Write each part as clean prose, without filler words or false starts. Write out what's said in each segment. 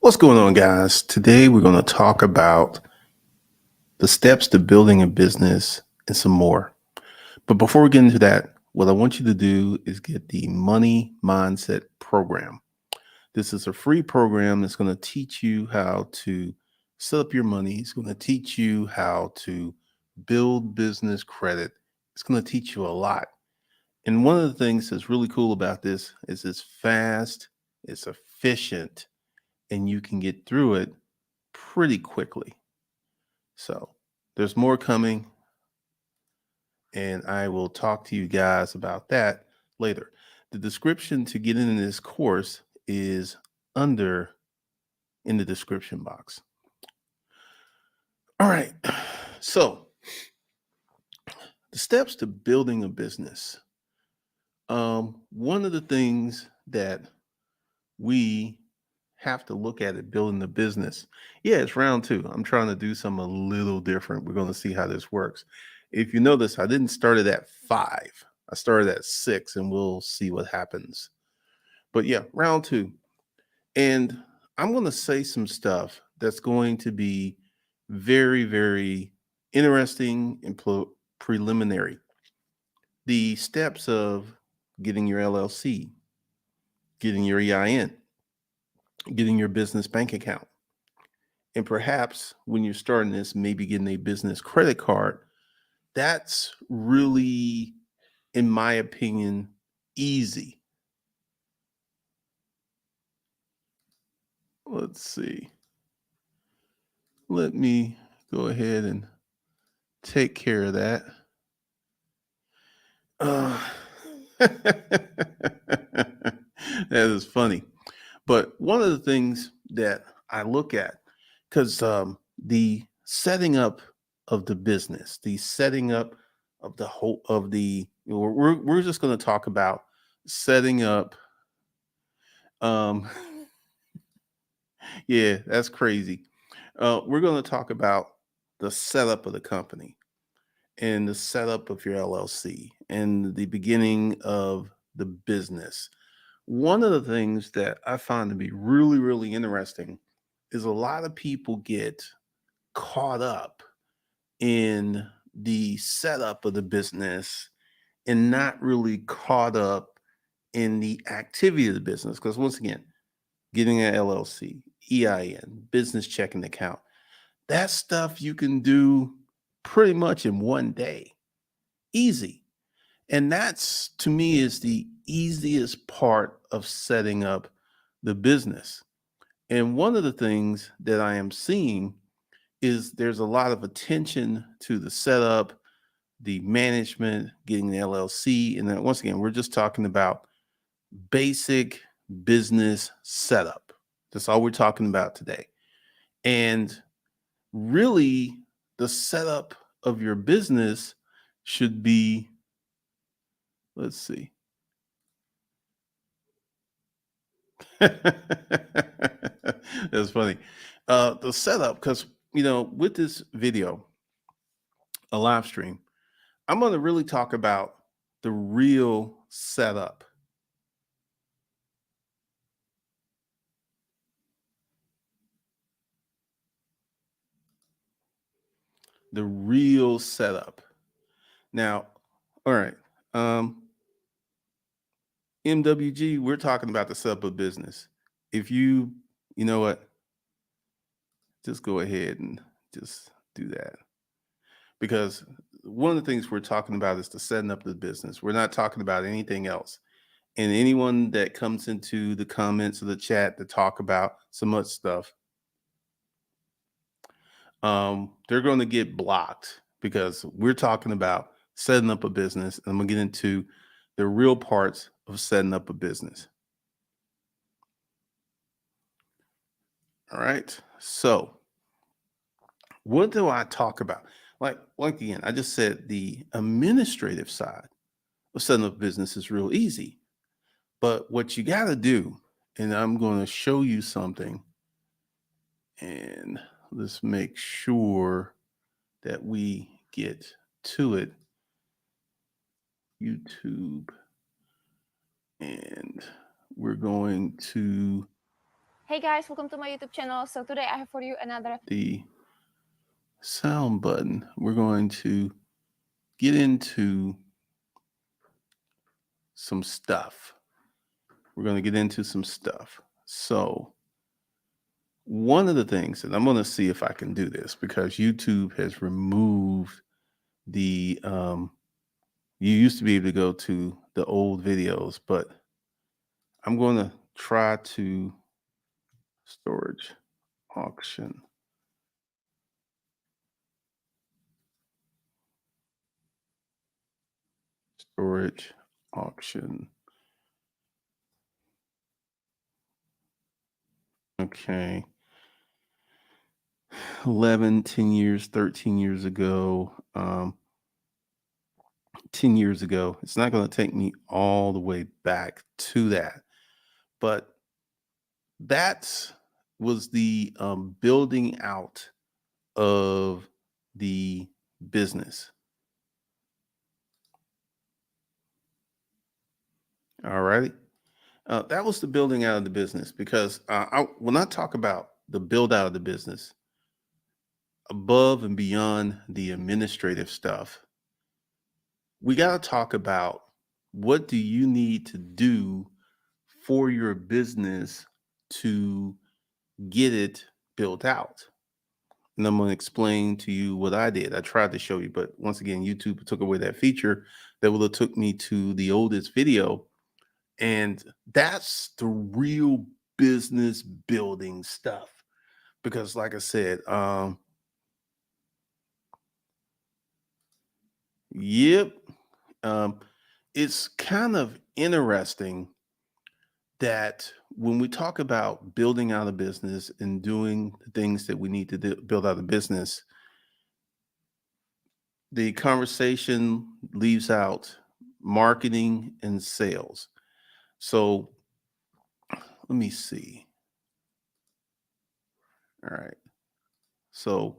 What's going on, guys? Today we're going to talk about the steps to building a business and some more. But before we get into that, what I want you to do is get the Money Mindset Program. This is a free program that's going to teach you how to set up your money. It's going to teach you how to build business credit. It's going to teach you a lot. And one of the things that's really cool about this is it's fast, it's efficient, and you can get through it pretty quickly. So there's more coming, and I will talk to you guys about that later. The description to get into this course is under in the description box. All right. So the steps to building a business. One of the things that we have to look at it building the business. Yeah, it's round two. I'm trying to do something a little different. We're going to see how this works. If you notice, I didn't start it at 5. I started at 6, and we'll see what happens. But yeah, round two. And I'm going to say some stuff that's going to be very, very interesting and preliminary. The steps of getting your LLC, getting your EIN, getting your business bank account. And perhaps when you're starting this, maybe getting a business credit card, that's really, in my opinion, easy. Let's see. Let me go ahead and take care of that. Uh, that is funny. But one of the things that I look at, because the setting up of the business, the setting up of the whole of the, we're just going to talk about setting up. Um, yeah, that's crazy. We're going to talk about the setup of the company and the setup of your LLC and the beginning of the business. One of the things that I find to be really, really interesting is a lot of people get caught up in the setup of the business and not really caught up in the activity of the business. Because once again, getting an LLC, EIN, business checking account, that stuff you can do pretty much in one day. Easy. And that's to me is the easiest part of setting up the business. And one of the things that I am seeing is there's a lot of attention to the setup, the management, getting the LLC. And then once again, we're just talking about basic business setup. That's all we're talking about today. And really, the setup of your business should be, let's see. That's funny. The setup, because with this video, a live stream, I'm going to really talk about the real setup. The real setup. Now, all right. MWG, we're talking about the setup of business. If you know what, just go ahead and just do that. Because one of the things we're talking about is the setting up the business. We're not talking about anything else. And anyone that comes into the comments of the chat to talk about some much stuff, they're going to get blocked because we're talking about setting up a business. And I'm going to get into the real parts of setting up a business. All right. So, what do I talk about? Like again, I just said the administrative side of setting up a business is real easy. But what you got to do, and I'm going to show you something, and let's make sure that we get to it. YouTube, and we're going to Hey guys, welcome to my YouTube channel. So today I have for you another the sound button. We're going to get into some stuff. We're going to get into some stuff. So, one of the things, and I'm going to see if I can do this because YouTube has removed the, you used to be able to go to the old videos, but I'm going to try to storage auction. Storage auction. Okay. 11, 10 years, 13 years ago, 10 years ago. It's not going to take me all the way back to that. But that was the building out of the business. All righty. That was the building out of the business because when I talk about the build out of the business, above and beyond the administrative stuff, we got to talk about what do you need to do for your business to get it built out. And I'm going to explain to you what I did. I tried to show you, but once again, YouTube took away that feature that would have took me to the oldest video. And that's the real business building stuff. Because like I said, yep, um, it's kind of interesting that when we talk about building out a business and doing the things that we need to do, build out a business, the conversation leaves out marketing and sales. So let me see. All right. So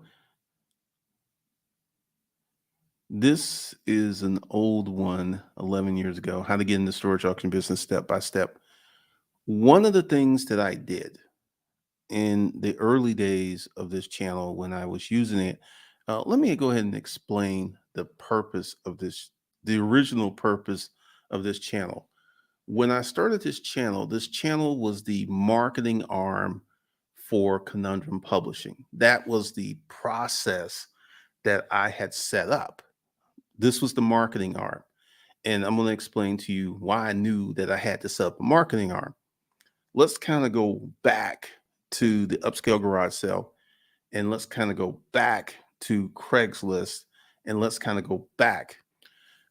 this is an old one, 11 years ago, how to get in the storage auction business step by step. One of the things that I did in the early days of this channel when I was using it, let me go ahead and explain the purpose of this, the original purpose of this channel. When I started this channel was the marketing arm for Conundrum Publishing. That was the process that I had set up. This was the marketing arm. And I'm going to explain to you why I knew that I had to set up a marketing arm. Let's kind of go back to the upscale garage sale and let's kind of go back to Craigslist and let's kind of go back.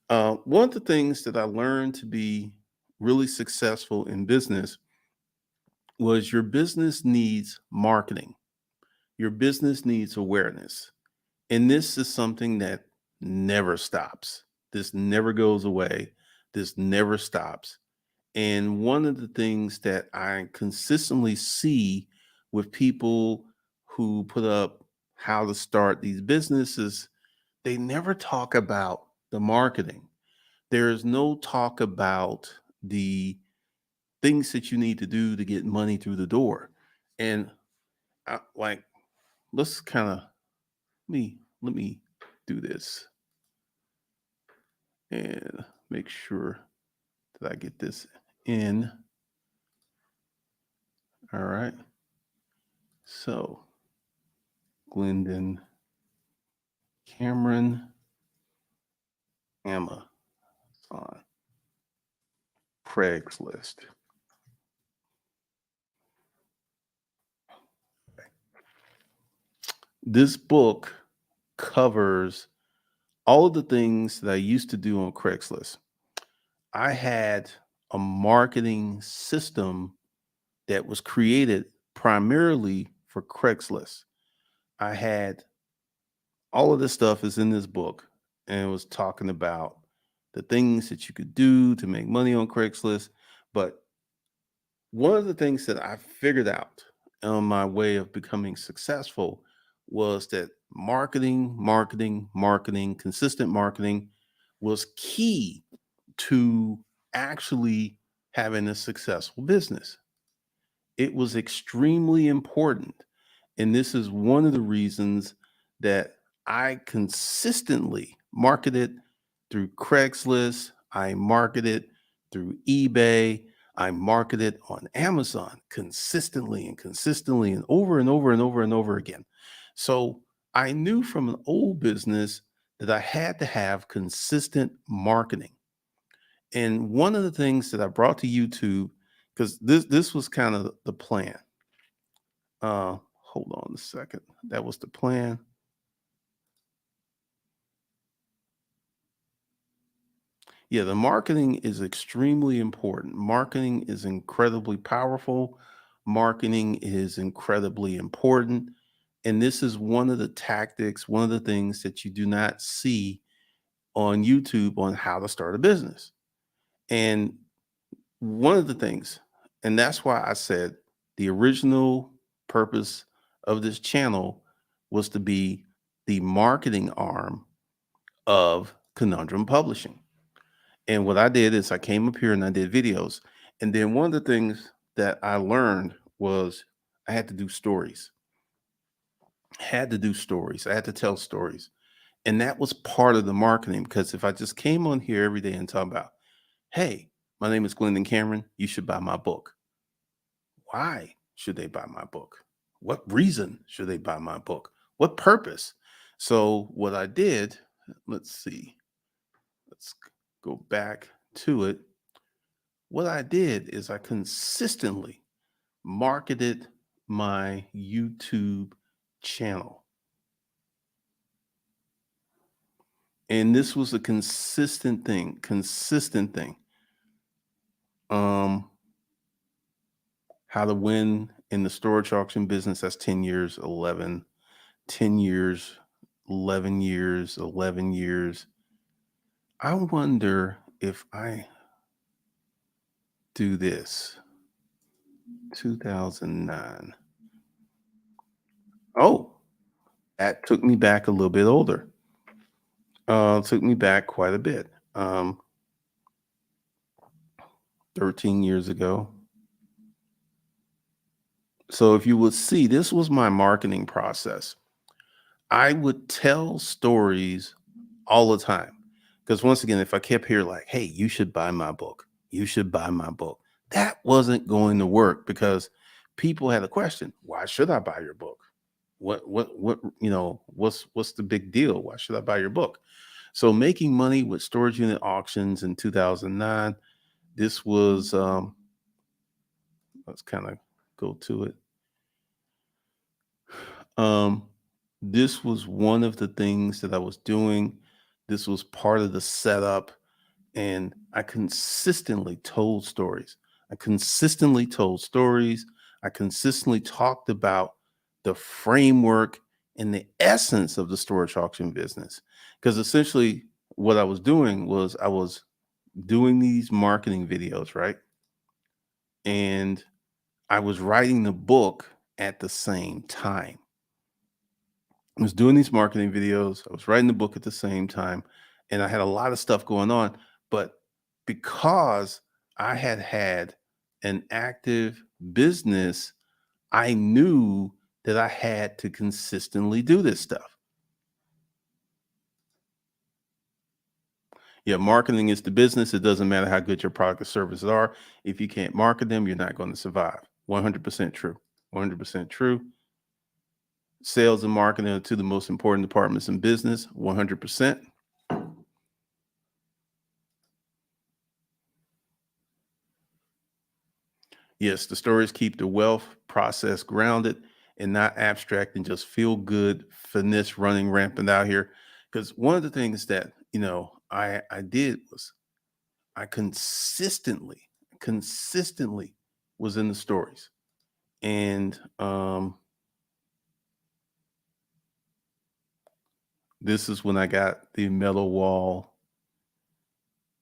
One of the things that I learned to be really successful in business was your business needs marketing. Your business needs awareness. And this is something that never stops. This never goes away. This never stops. And one of the things that I consistently see with people who put up how to start these businesses, they never talk about the marketing. There is no talk about the things that you need to do to get money through the door. And like, let's kind of let me do this and make sure that I get this in. All right. So, Glendon Cameron Amazon Craigslist. This book covers all of the things that I used to do on Craigslist. I had a marketing system that was created primarily for Craigslist. I had all of this stuff is in this book and it was talking about the things that you could do to make money on Craigslist. But one of the things that I figured out on my way of becoming successful was that marketing, consistent marketing was key to actually having a successful business. It was extremely important. And this is one of the reasons that I consistently marketed through Craigslist, I marketed through eBay, I marketed on Amazon consistently and consistently and over and over and over and over again. So I knew from an old business that I had to have consistent marketing. And one of the things that I brought to YouTube, because this was kind of the plan. Hold on a second. That was the plan. Yeah, the marketing is extremely important. Marketing is incredibly powerful. Marketing is incredibly important. And this is one of the tactics, one of the things that you do not see on YouTube on how to start a business. And one of the things, and that's why I said the original purpose of this channel was to be the marketing arm of Conundrum Publishing. And what I did is I came up here and I did videos. And then one of the things that I learned was I had to do stories. Had to do stories. I had to tell stories. And that was part of the marketing because if I just came on here every day and talk about, hey, my name is Glendon Cameron, you should buy my book. Why should they buy my book? What reason should they buy my book? What purpose? So what I did, let's see, let's go back to it. What I did is I consistently marketed my YouTube channel. And this was a consistent thing. Um, how to win in the storage auction business. That's 10 years, 10 years, 11 years, 11 years. I wonder if I do this 2009. Oh, that took me back a little bit older. Took me back quite a bit. 13 years ago. So if you would see, this was my marketing process. I would tell stories all the time. Because once again, if I kept here like, hey, you should buy my book, you should buy my book, that wasn't going to work because people had a question. Why should I buy your book? What's the big deal? Why should I buy your book? So making money with storage unit auctions in 2009, this was, let's kind of go to it. Um, this was one of the things that I was doing. This was part of the setup, and I consistently told stories. I consistently told stories. I consistently talked about the framework and the essence of the storage auction business. Because essentially, what I was doing was I was doing these marketing videos, right? And I was writing the book at the same time. I was doing these marketing videos. I was writing the book at the same time, and I had a lot of stuff going on. But because I had had an active business, I knew that I had to consistently do this stuff. Yeah, marketing is the business. It doesn't matter how good your product or services are. If you can't market them, you're not going to survive. 100% true. 100% true. Sales and marketing are two of the most important departments in business. 100%. Yes, the stories keep the wealth process grounded and not abstract and just feel good finesse running rampant out here. Because one of the things that I did was I consistently was in the stories. And this is when I got the metal wall,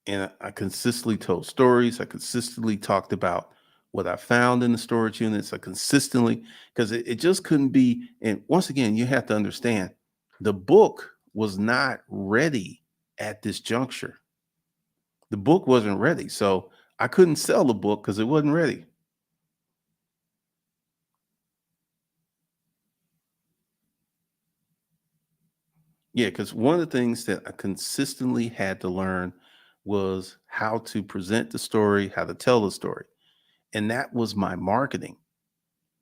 and I consistently told stories. I consistently talked about what I found in the storage units. I consistently, because it just couldn't be. And once again, you have to understand the book was not ready at this juncture. The book wasn't ready. So I couldn't sell the book because it wasn't ready. Yeah, because one of the things that I consistently had to learn was how to present the story, how to tell the story. And that was my marketing.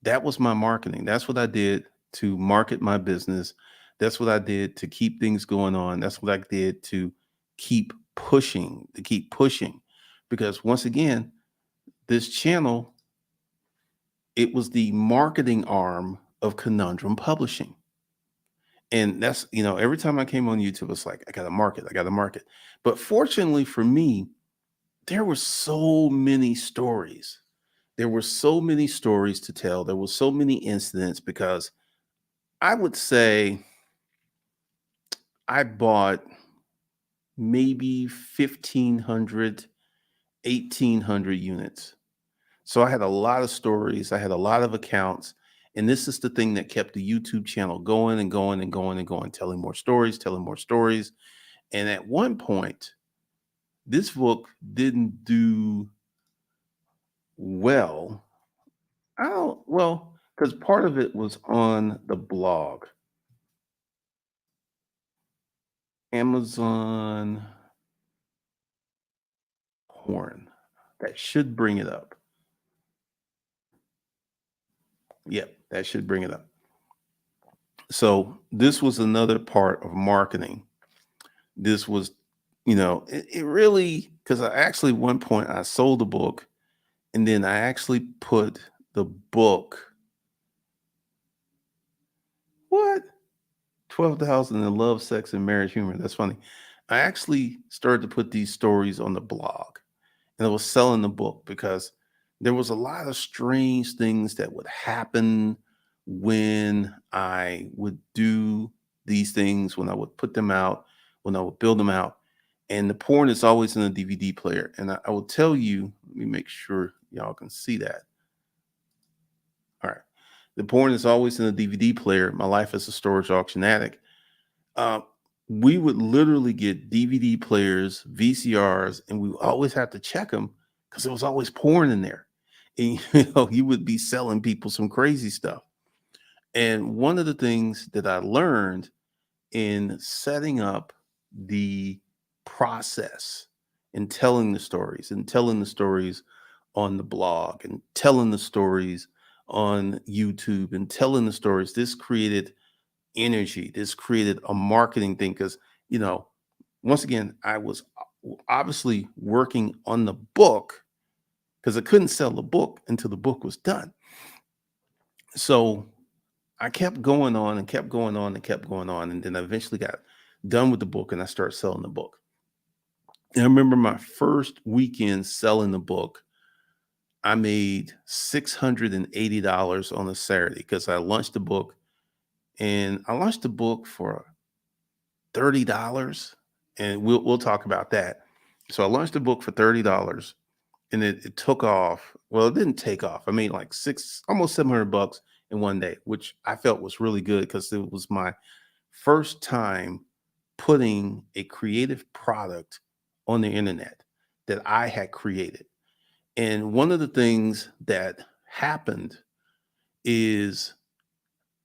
That was my marketing. That's what I did to market my business. That's what I did to keep things going on. That's what I did to keep pushing. Because once again, this channel, it was the marketing arm of Conundrum Publishing. And that's, every time I came on YouTube, it's like, I got to market. But fortunately for me, there were so many stories. There were so many stories to tell. There were so many incidents because I would say I bought maybe 1,500, 1,800 units. So I had a lot of stories. I had a lot of accounts. And this is the thing that kept the YouTube channel going and going and going and going, telling more stories, telling more stories. And at one point, this book didn't do well. I don't, well, because part of it was on the blog, Amazon Horn. That should bring it up. Yep, that should bring it up. So this was another part of marketing. This was, it really, because I actually, one point, I sold the book and then I actually put the book, what? 12,000 in love, sex, and marriage humor. That's funny. I actually started to put these stories on the blog and I was selling the book because there was a lot of strange things that would happen when I would do these things, when I would put them out, when I would build them out. And the porn is always in the DVD player. And I will tell you, let me make sure y'all can see that. All right. The porn is always in the DVD player. My life as a storage auction addict. Uh, we would literally get DVD players, VCRs, and we would always have to check them because there was always porn in there. And you would be selling people some crazy stuff. And one of the things that I learned in setting up the process and telling the stories on the blog and telling the stories on YouTube and telling the stories, this created energy. This created a marketing thing because, you know, once again, I was obviously working on the book because I couldn't sell the book until the book was done. So I kept going on and kept going on and kept going on. And then I eventually got done with the book and I started selling the book. And I remember my first weekend selling the book, I made $680 on a Saturday because I launched the book and I launched the book for $30, and we'll talk about that. So I launched the book for $30, and it took off. Well, it didn't take off. I made like almost $700 in one day, which I felt was really good because it was my first time putting a creative product on the internet that I had created. And one of the things that happened is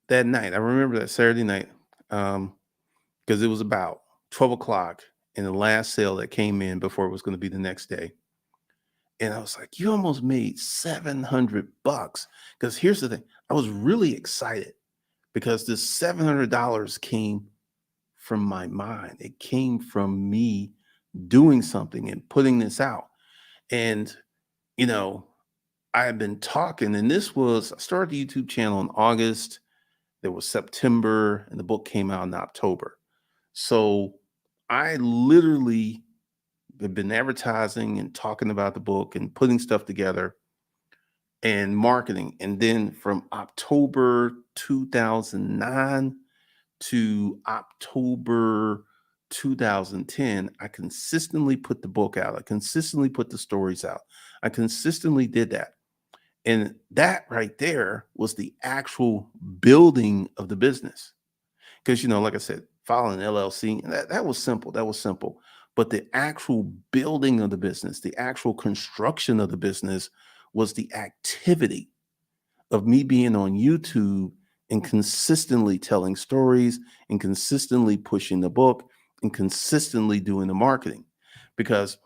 that night, I remember that Saturday night, because it was about 12 o'clock in the last sale that came in before it was going to be the next day. And I was like, you almost made $700. Because here's the thing, I was really excited because this $700 came from my mind. It came from me doing something and putting this out. And, you know, I had been talking, and I started the YouTube channel in August. There was September, and the book came out in October. So I literally have been advertising and talking about the book and putting stuff together and marketing. And then from October 2009 to October 2010, I consistently put the book out. I consistently put the stories out. I consistently did that. And that right there was the actual building of the business. Because, like I said, filing an LLC, that was simple. That was simple. But the actual building of the business, the actual construction of the business was the activity of me being on YouTube and consistently telling stories and consistently pushing the book and consistently doing the marketing. Because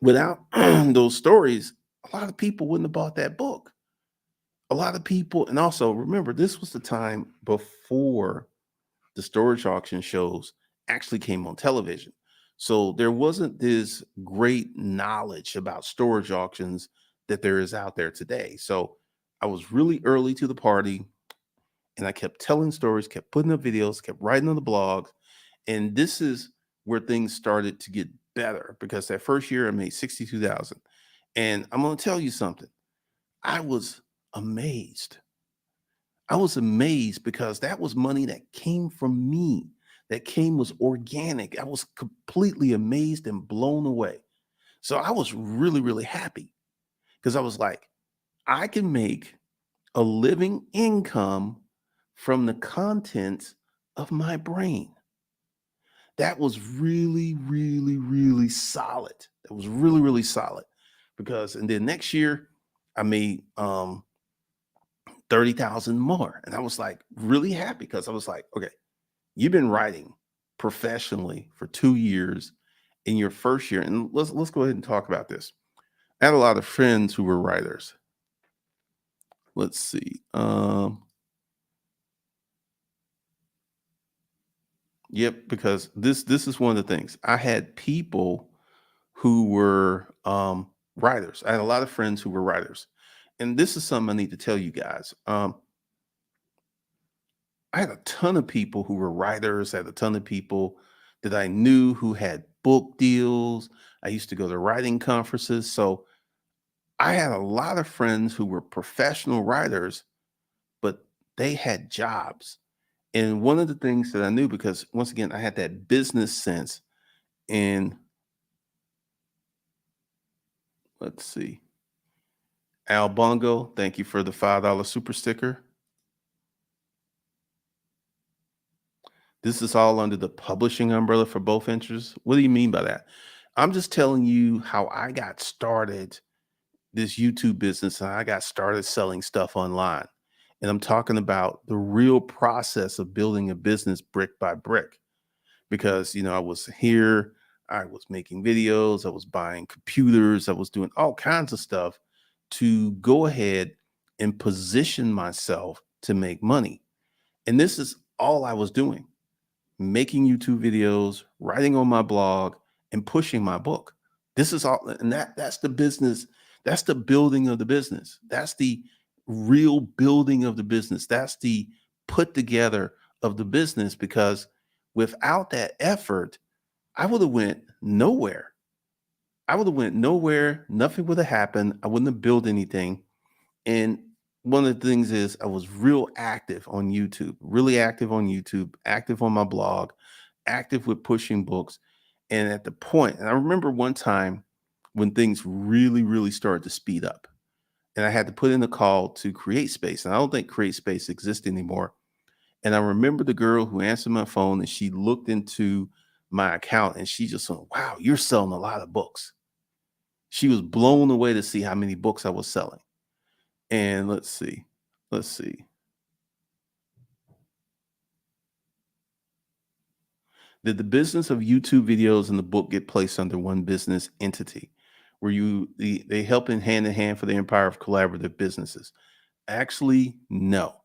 without those stories, a lot of people wouldn't have bought that book. A lot of people, and also remember, this was the time before the storage auction shows actually came on television. So there wasn't this great knowledge about storage auctions that there is out there today. So I was really early to the party, and I kept telling stories, kept putting up videos, kept writing on the blogs. And this is where things started to get better, because that first year I made 62,000. And I'm going to tell you something. I was amazed. I was amazed because that was money that came from me, that came was organic. I was completely amazed and blown away. So I was really, really happy, because I was like, I can make a living income from the contents of my brain. That was really, really, really solid. That was really, really solid. Because, and then next year I made 30,000 more. And I was like really happy, because I was like, okay, you've been writing professionally for 2 years in your first year. And let's go ahead and talk about this. I had a lot of friends who were writers. Let's see. Yep, because this is one of the things. I had people who were writers. I had a lot of friends who were writers. And this is something I need to tell you guys. I had a ton of people who were writers. I had a ton of people that I knew who had book deals. I used to go to writing conferences. So I had a lot of friends who were professional writers, but they had jobs. And one of the things that I knew, because once again, I had that business sense. And let's see, Al Bongo, thank you for the $5 super sticker. This is all under the publishing umbrella for both interests. What do you mean by that? I'm just telling you how I got started this YouTube business, and I got started selling stuff online. And I'm talking about the real process of building a business brick by brick. Because, I was here, I was making videos, I was buying computers, I was doing all kinds of stuff to go ahead and position myself to make money. And this is all I was doing: making YouTube videos, writing on my blog, and pushing my book. This is all, and that's the business. That's the building of the business. That's the real building of the business. That's the put together of the business, because without that effort, I would have went nowhere. I would have went nowhere. Nothing would have happened. I wouldn't have built anything. And one of the things is, I was real active on YouTube, really active on YouTube, active on my blog, active with pushing books. And at the point, and I remember one time when things really, really started to speed up, and I had to put in a call to Create Space. And I don't think Create Space exists anymore. And I remember the girl who answered my phone, and she looked into my account and she just went, "Wow, you're selling a lot of books." She was blown away to see how many books I was selling. And let's see. Let's see. Did the business of YouTube videos and the book get placed under one business entity? Were they helping hand in hand for the empire of collaborative businesses? Actually, no.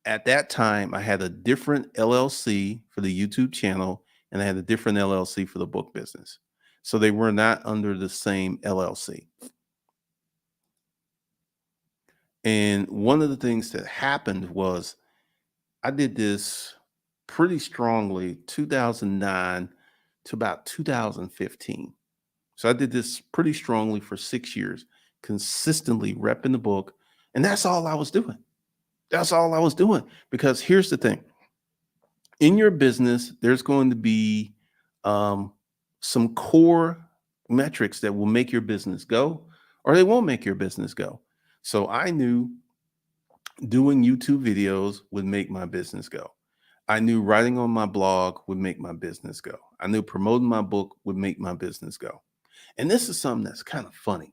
At that time, I had a different LLC for the YouTube channel, and I had a different LLC for the book business. So they were not under the same LLC. And one of the things that happened was, I did this pretty strongly 2009 to about 2015. So I did this pretty strongly for 6 years, consistently repping the book. And that's all I was doing. That's all I was doing. Because here's the thing: in your business, there's going to be um, some core metrics that will make your business go, or they won't make your business go. So I knew doing YouTube videos would make my business go. I knew writing on my blog would make my business go. I knew promoting my book would make my business go. And this is something that's kind of funny.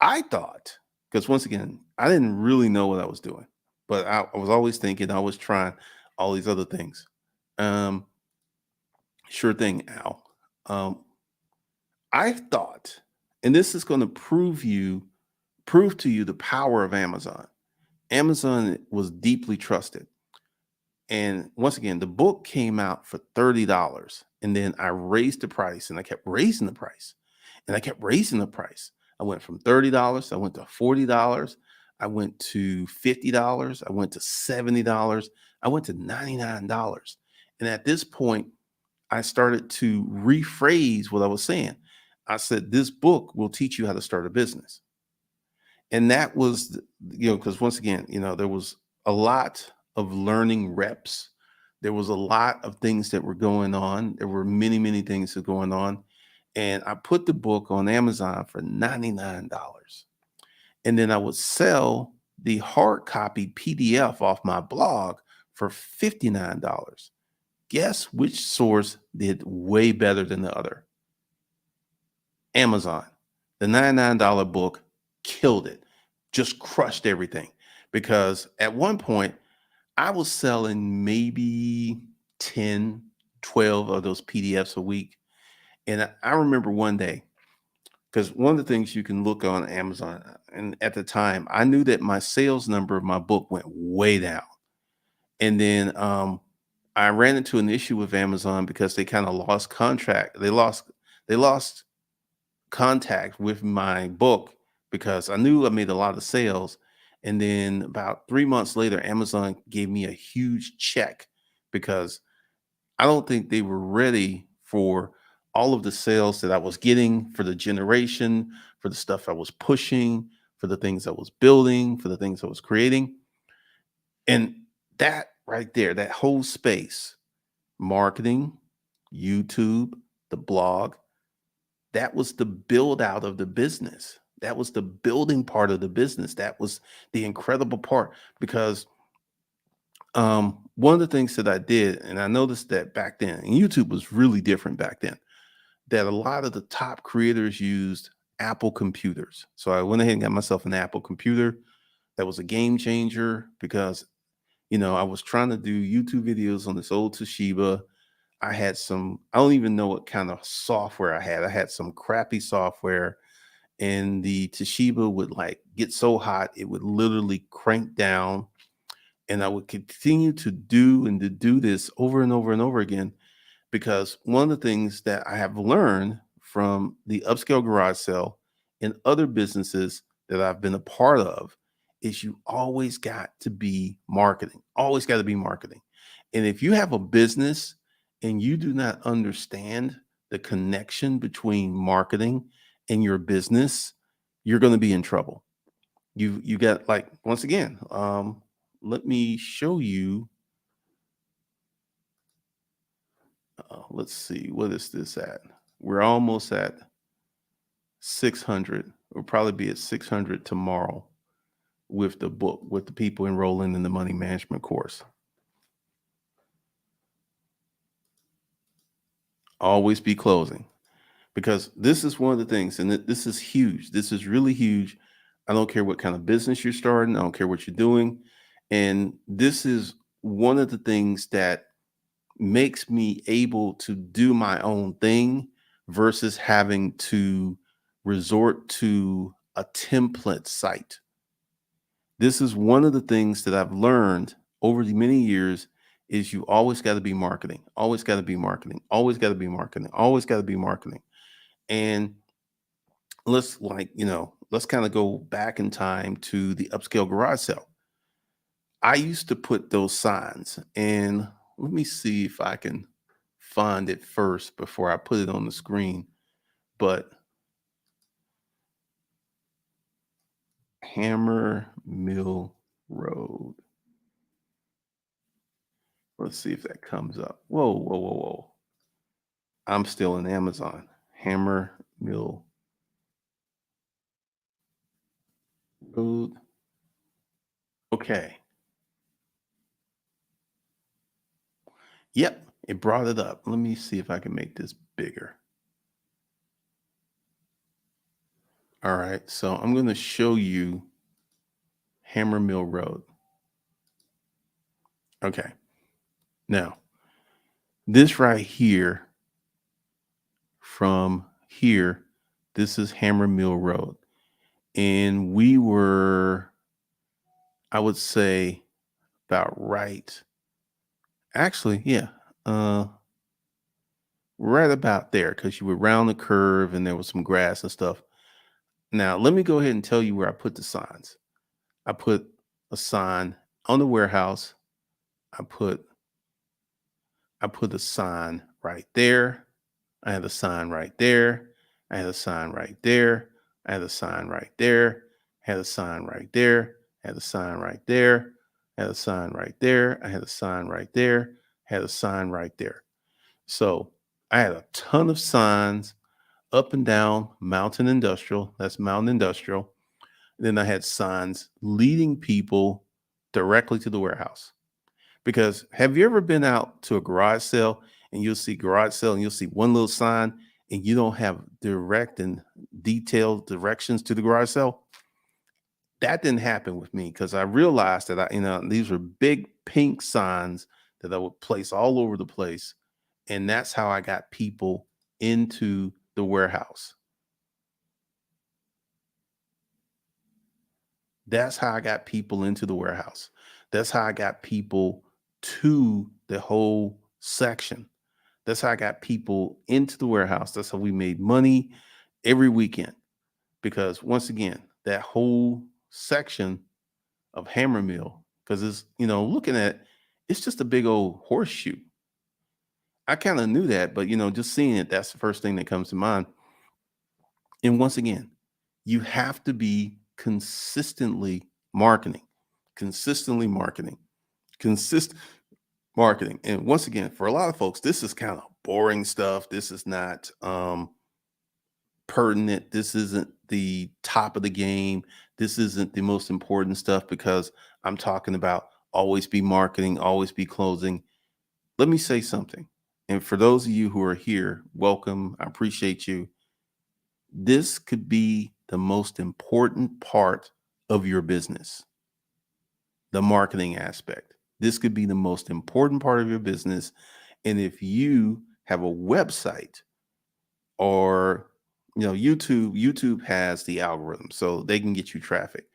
I thought, because once again, I didn't really know what I was doing. but I was always thinking, I was trying all these other things. Um, sure thing, Al. Um, I thought, and this is going to prove to you the power of Amazon. Amazon was deeply trusted. And once again, the book came out for $30. And then I raised the price and I kept raising the price and I kept raising the price. I went from $30, I went to $40, I went to $50, I went to $70, I went to $99. And at this point, I started to rephrase what I was saying. I said, this book will teach you how to start a business. And that was, because once again, there was a lot of learning reps. There was a lot of things that were going on. There were many, many things that were going on. And I put the book on Amazon for $99. And then I would sell the hard copy PDF off my blog for $59. Guess which source did way better than the other? Amazon. The $99 book killed it, just crushed everything. Because at one point, I was selling maybe 10, 12 of those PDFs a week. And I remember one day, because one of the things you can look on Amazon, and at the time, I knew that my sales number of my book went way down. And then I ran into an issue with Amazon because they kind of lost contract. They lost contact with my book because I knew I made a lot of sales. And then about 3 months later, Amazon gave me a huge check because I don't think they were ready for all of the sales that I was getting, for the generation, for the stuff I was pushing, for the things I was building, for the things I was creating. And that right there, that whole space, marketing, YouTube, the blog, that was the build out of the business. That was the building part of the business. That was the incredible part because one of the things that I did, and I noticed that back then, and YouTube was really different back then, that a lot of the top creators used Apple computers. So I went ahead and got myself an Apple computer. That was a game changer because I was trying to do YouTube videos on this old Toshiba. I had I don't even know what kind of software I had. I had some crappy software, and the Toshiba would like get so hot, it would literally crank down. And I would continue to do and to do this over and over and over again because one of the things that I have learned from the upscale garage sale and other businesses that I've been a part of is you always got to be marketing, always got to be marketing. And if you have a business and you do not understand the connection between marketing and your business, you're going to be in trouble. You got, like, once again, let me show you. Let's see, what is this at? We're almost at 600. We'll probably be at 600 tomorrow with the book, with the people enrolling in the money management course. Always be closing because this is one of the things, and this is huge. This is really huge. I don't care what kind of business you're starting, I don't care what you're doing. And this is one of the things that makes me able to do my own thing versus having to resort to a template site. This is one of the things that I've learned over the many years is you always got to be marketing, always got to be marketing, always got to be marketing, always got to be marketing. And let's kind of go back in time to the upscale garage sale. I used to put those signs, and let me see if I can find it first before I put it on the screen. But Hammer Mill Road. Let's see if that comes up. Whoa, whoa, whoa, whoa. I'm still in Amazon. Hammer Mill Road. Okay. Yep, it brought it up. Let me see if I can make this bigger. All right, so I'm going to show you Hammer Mill Road. Okay. Now, this right here from here, this is Hammer Mill Road. And we were, I would say, about right. Actually, yeah. Uh right about there because you were round the curve and there was some grass and stuff. Now, let me go ahead and tell you where I put the signs. I put a sign on the warehouse. I put I put a sign right there. I had a sign right there. I had a sign right there. I had a sign right there. Had a sign right there. Had a sign right there. Had a sign right there. I had a sign right there. Had a sign right there. So I had a ton of signs up and down Mountain Industrial. That's Mountain Industrial. Then I had signs leading people directly to the warehouse. Because have you ever been out to a garage sale and you'll see garage sale and you'll see one little sign and you don't have direct and detailed directions to the garage sale? That didn't happen with me because I realized that these were big pink signs that I would place all over the place. And that's how I got people into the warehouse. That's how I got people into the warehouse. That's how I got people to the whole section. That's how I got people into the warehouse. That's how we made money every weekend. Because once again, that whole section of Hammer Mill, because looking at it's just a big old horseshoe. I kind of knew that, but just seeing it, that's the first thing that comes to mind. And once again, you have to be marketing, consistently marketing, consistent marketing. And once again, for a lot of folks, this is kind of boring stuff. This is not pertinent. This isn't the top of the game. This isn't the most important stuff because I'm talking about always be marketing, always be closing. Let me say something. And for those of you who are here, welcome. I appreciate you. This could be the most important part of your business, the marketing aspect. This could be the most important part of your business. And if you have a website or YouTube has the algorithm so they can get you traffic.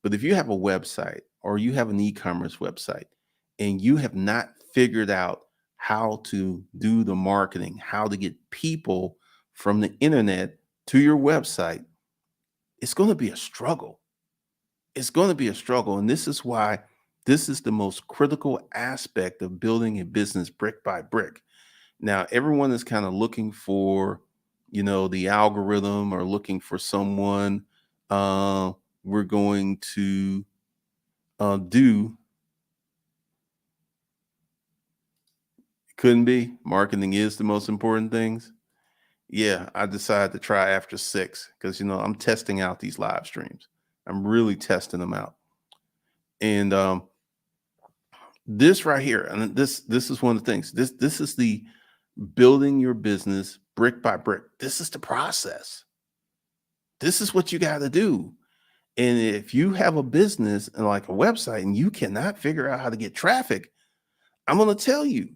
But if you have a website or you have an e-commerce website and you have not figured out how to do the marketing, how to get people from the internet to your website, it's going to be a struggle. It's going to be a struggle. And this is why this is the most critical aspect of building a business brick by brick. Now, everyone is kind of looking for, the algorithm or looking for someone. Uh, we're going to do, couldn't be. Marketing is the most important things. Yeah, I decided to try after 6 because, I'm testing out these live streams. I'm really testing them out. And this right here, and this is one of the things. This is the building your business brick by brick. This is the process. This is what you got to do. And if you have a business and like a website and you cannot figure out how to get traffic, I'm going to tell you,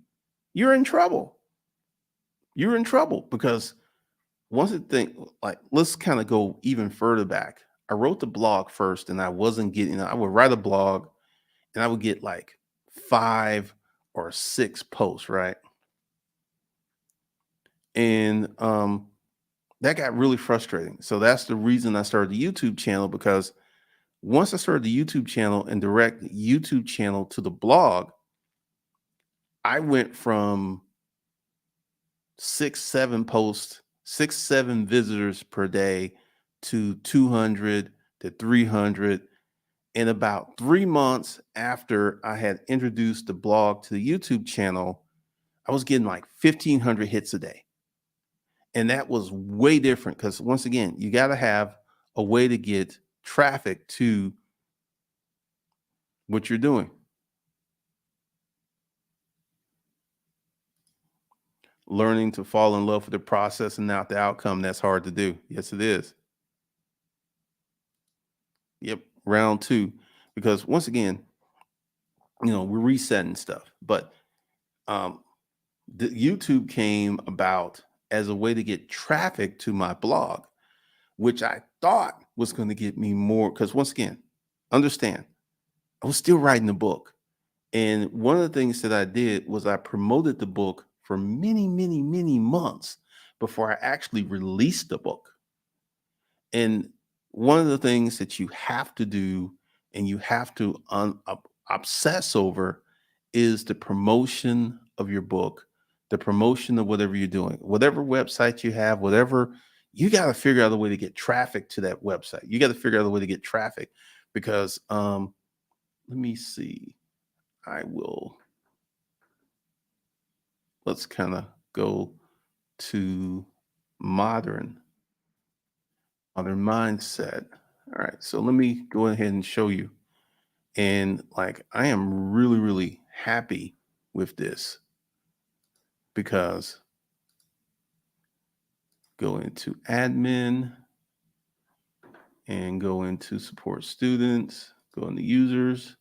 you're in trouble. You're in trouble because once the thing, like, let's kind of go even further back. I wrote the blog first and I wasn't getting, I would write a blog and I would get like 5 or 6 posts, right? And that got really frustrating. So that's the reason I started the YouTube channel because once I started the YouTube channel and direct YouTube channel to the blog, I went from 6, 7 posts, 6, 7 visitors per day to 200 to 300. In about 3 months after I had introduced the blog to the YouTube channel, I was getting like 1,500 hits a day. And that was way different because once again, you got to have a way to get traffic to what you're doing. Learning to fall in love with the process and not the outcome, that's hard to do. Yes, it is. Yep, round 2. Because once again, we're resetting stuff. But um, the YouTube came about as a way to get traffic to my blog, which I thought was going to get me more. Because once again, understand, I was still writing the book. And one of the things that I did was I promoted the book for many, many, many months before I actually released the book. And one of the things that you have to do and you have to obsess over is the promotion of your book, the promotion of whatever you're doing, whatever website you have, whatever, you got to figure out a way to get traffic to that website. You got to figure out a way to get traffic because let me see. I will, let's kind of go to modern modern mindset. All right, so let me go ahead and show you. And like, I am really, really happy with this because go into admin and go into support students, go into users,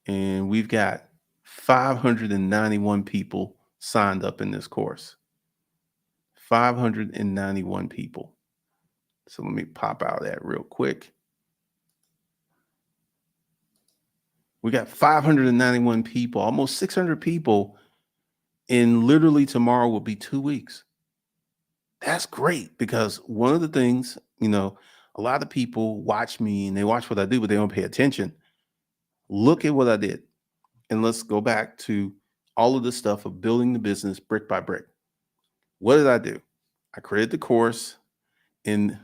and we've got 591 people signed up in this course. 591 people. So let me pop out that real quick. We got 591 people, almost 600 people, and literally tomorrow will be 2 weeks. That's great because one of the things, a lot of people watch me and they watch what I do, but they don't pay attention. Look at what I did. And let's go back to all of the stuff of building the business brick by brick. What did I do? I created the course in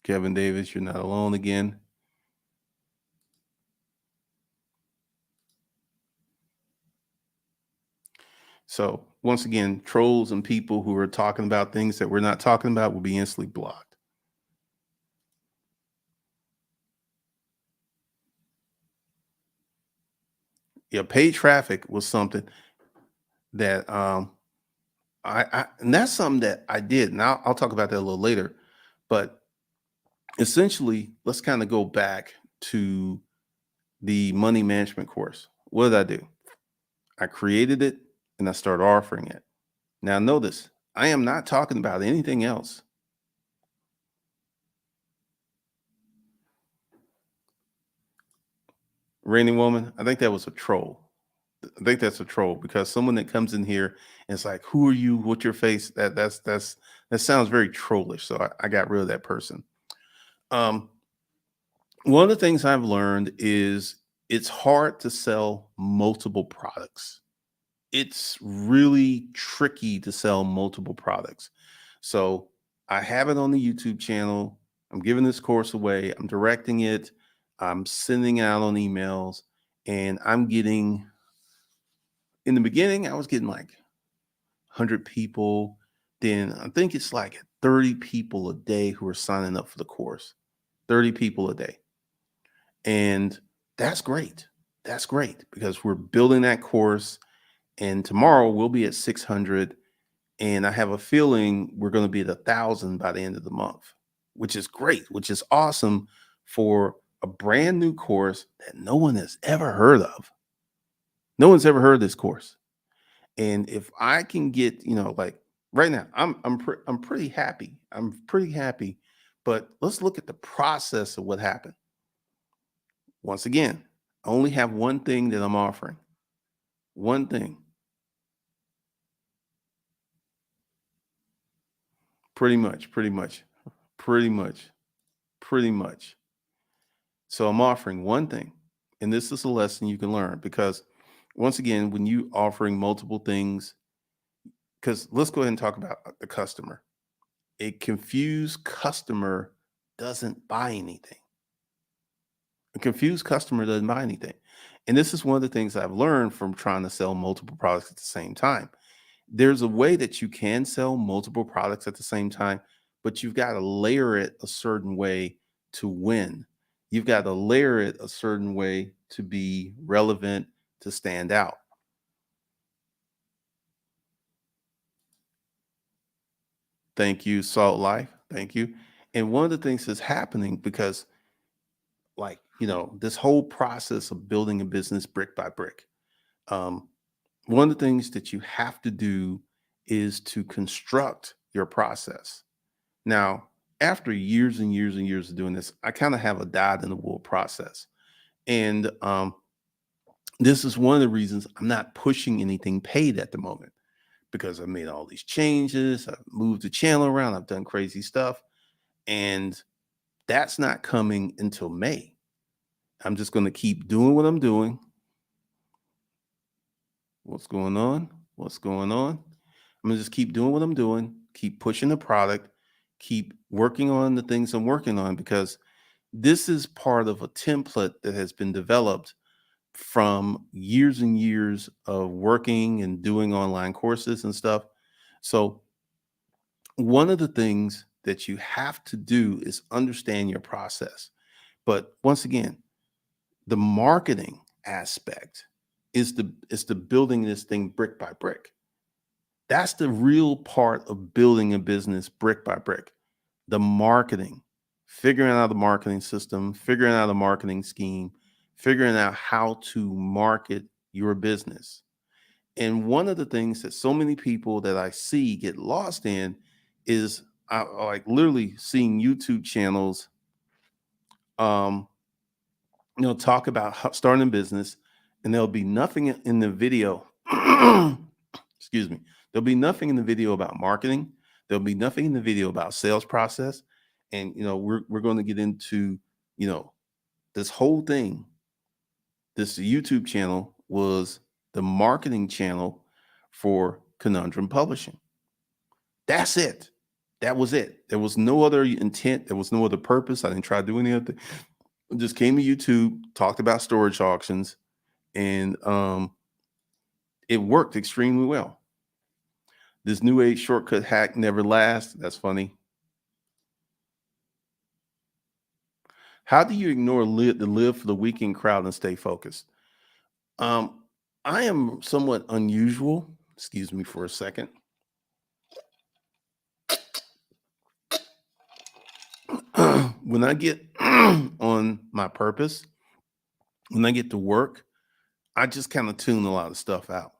Kevin Davis, you're not alone again. So once again, trolls and people who are talking about things that we're not talking about will be instantly blocked. Yeah, paid traffic was something that I and that's something that I did. And I'll talk about that a little later. But essentially, let's kind of go back to the money management course. What did I do? I created it and I started offering it. Now notice, I am not talking about anything else. Raining woman, I think that was a troll. I think that's a troll because someone that comes in here and it's like, "Who are you? What's your face?" That sounds very trollish. So I got rid of that person. Um, One of the things I've learned is it's hard to sell multiple products. It's really tricky to sell multiple products. So I have it on the YouTube channel. I'm giving this course away. I'm directing it. I'm sending out on emails and I'm getting, in the beginning, I was getting like 100 people. Then I think it's like 30 people a day who are signing up for the course. 30 people a day. And that's great. That's great because we're building that course. And tomorrow we'll be at 600. And I have a feeling we're going to be at 1,000 by the end of the month, which is great, which is awesome for a brand new course that no one has ever heard of. No one's ever heard this course. And if I can get, like right now, I'm pretty happy. I'm pretty happy. But let's look at the process of what happened. Once again, I only have one thing that I'm offering. One thing. Pretty much, pretty much, pretty much, pretty much. So I'm offering one thing. And this is a lesson you can learn because once again, when you offering multiple things, because let's go ahead and talk about the customer. A confused customer doesn't buy anything. A confused customer doesn't buy anything. And this is one of the things I've learned from trying to sell multiple products at the same time. There's a way that you can sell multiple products at the same time, but you've got to layer it a certain way to win. You've got to layer it a certain way to be relevant, to stand out. Thank you, Salt Life. Thank you. And one of the things that's happening because, like, this whole process of building a business brick by brick, um, one of the things that you have to do is to construct your process. Now, after years and years and years of doing this, I kind of have a dyed in the wool process. And this is one of the reasons I'm not pushing anything paid at the moment because I made all these changes. I've moved the channel around. I've done crazy stuff. And that's not coming until May. I'm just going to keep doing what I'm doing. What's going on? What's going on? I'm going to just keep doing what I'm doing, keep pushing the product, keep working on the things I'm working on because this is part of a template that has been developed from years and years of working and doing online courses and stuff. So, one of the things that you have to do is understand your process. But once again, the marketing aspect is the building this thing brick by brick. That's the real part of building a business brick by brick. The marketing, figuring out the marketing system, figuring out a marketing scheme, figuring out how to market your business. And one of the things that so many people that I see get lost in is like literally seeing YouTube channels, um, talk about starting a business, and there'll be nothing in the video. Excuse me. There'll be nothing in the video about marketing. There'll be nothing in the video about sales process. And we're going to get into you know this whole thing. This YouTube channel was the marketing channel for Conundrum Publishing. That's it. That was it. There was no other intent. There was no other purpose. I didn't try to do any other thing. I just came to YouTube, talked about storage auctions, and it worked extremely well. This new age shortcut hack never lasts. That's funny. How do you ignore the live for the weekend crowd and stay focused? Um, I am somewhat unusual. Excuse me for a second. When I get on my purpose, when I get to work, I just kind of tune a lot of stuff out.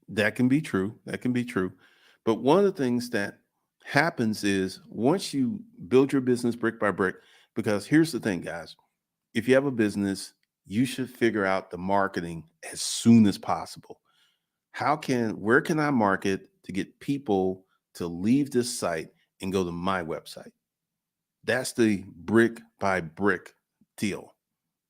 That can be true. That can be true. But one of the things that happens is once you build your business brick by brick, because here's the thing, guys, if you have a business, you should figure out the marketing as soon as possible. Where can I market to get people to leave this site and go to my website? That's the brick by brick deal.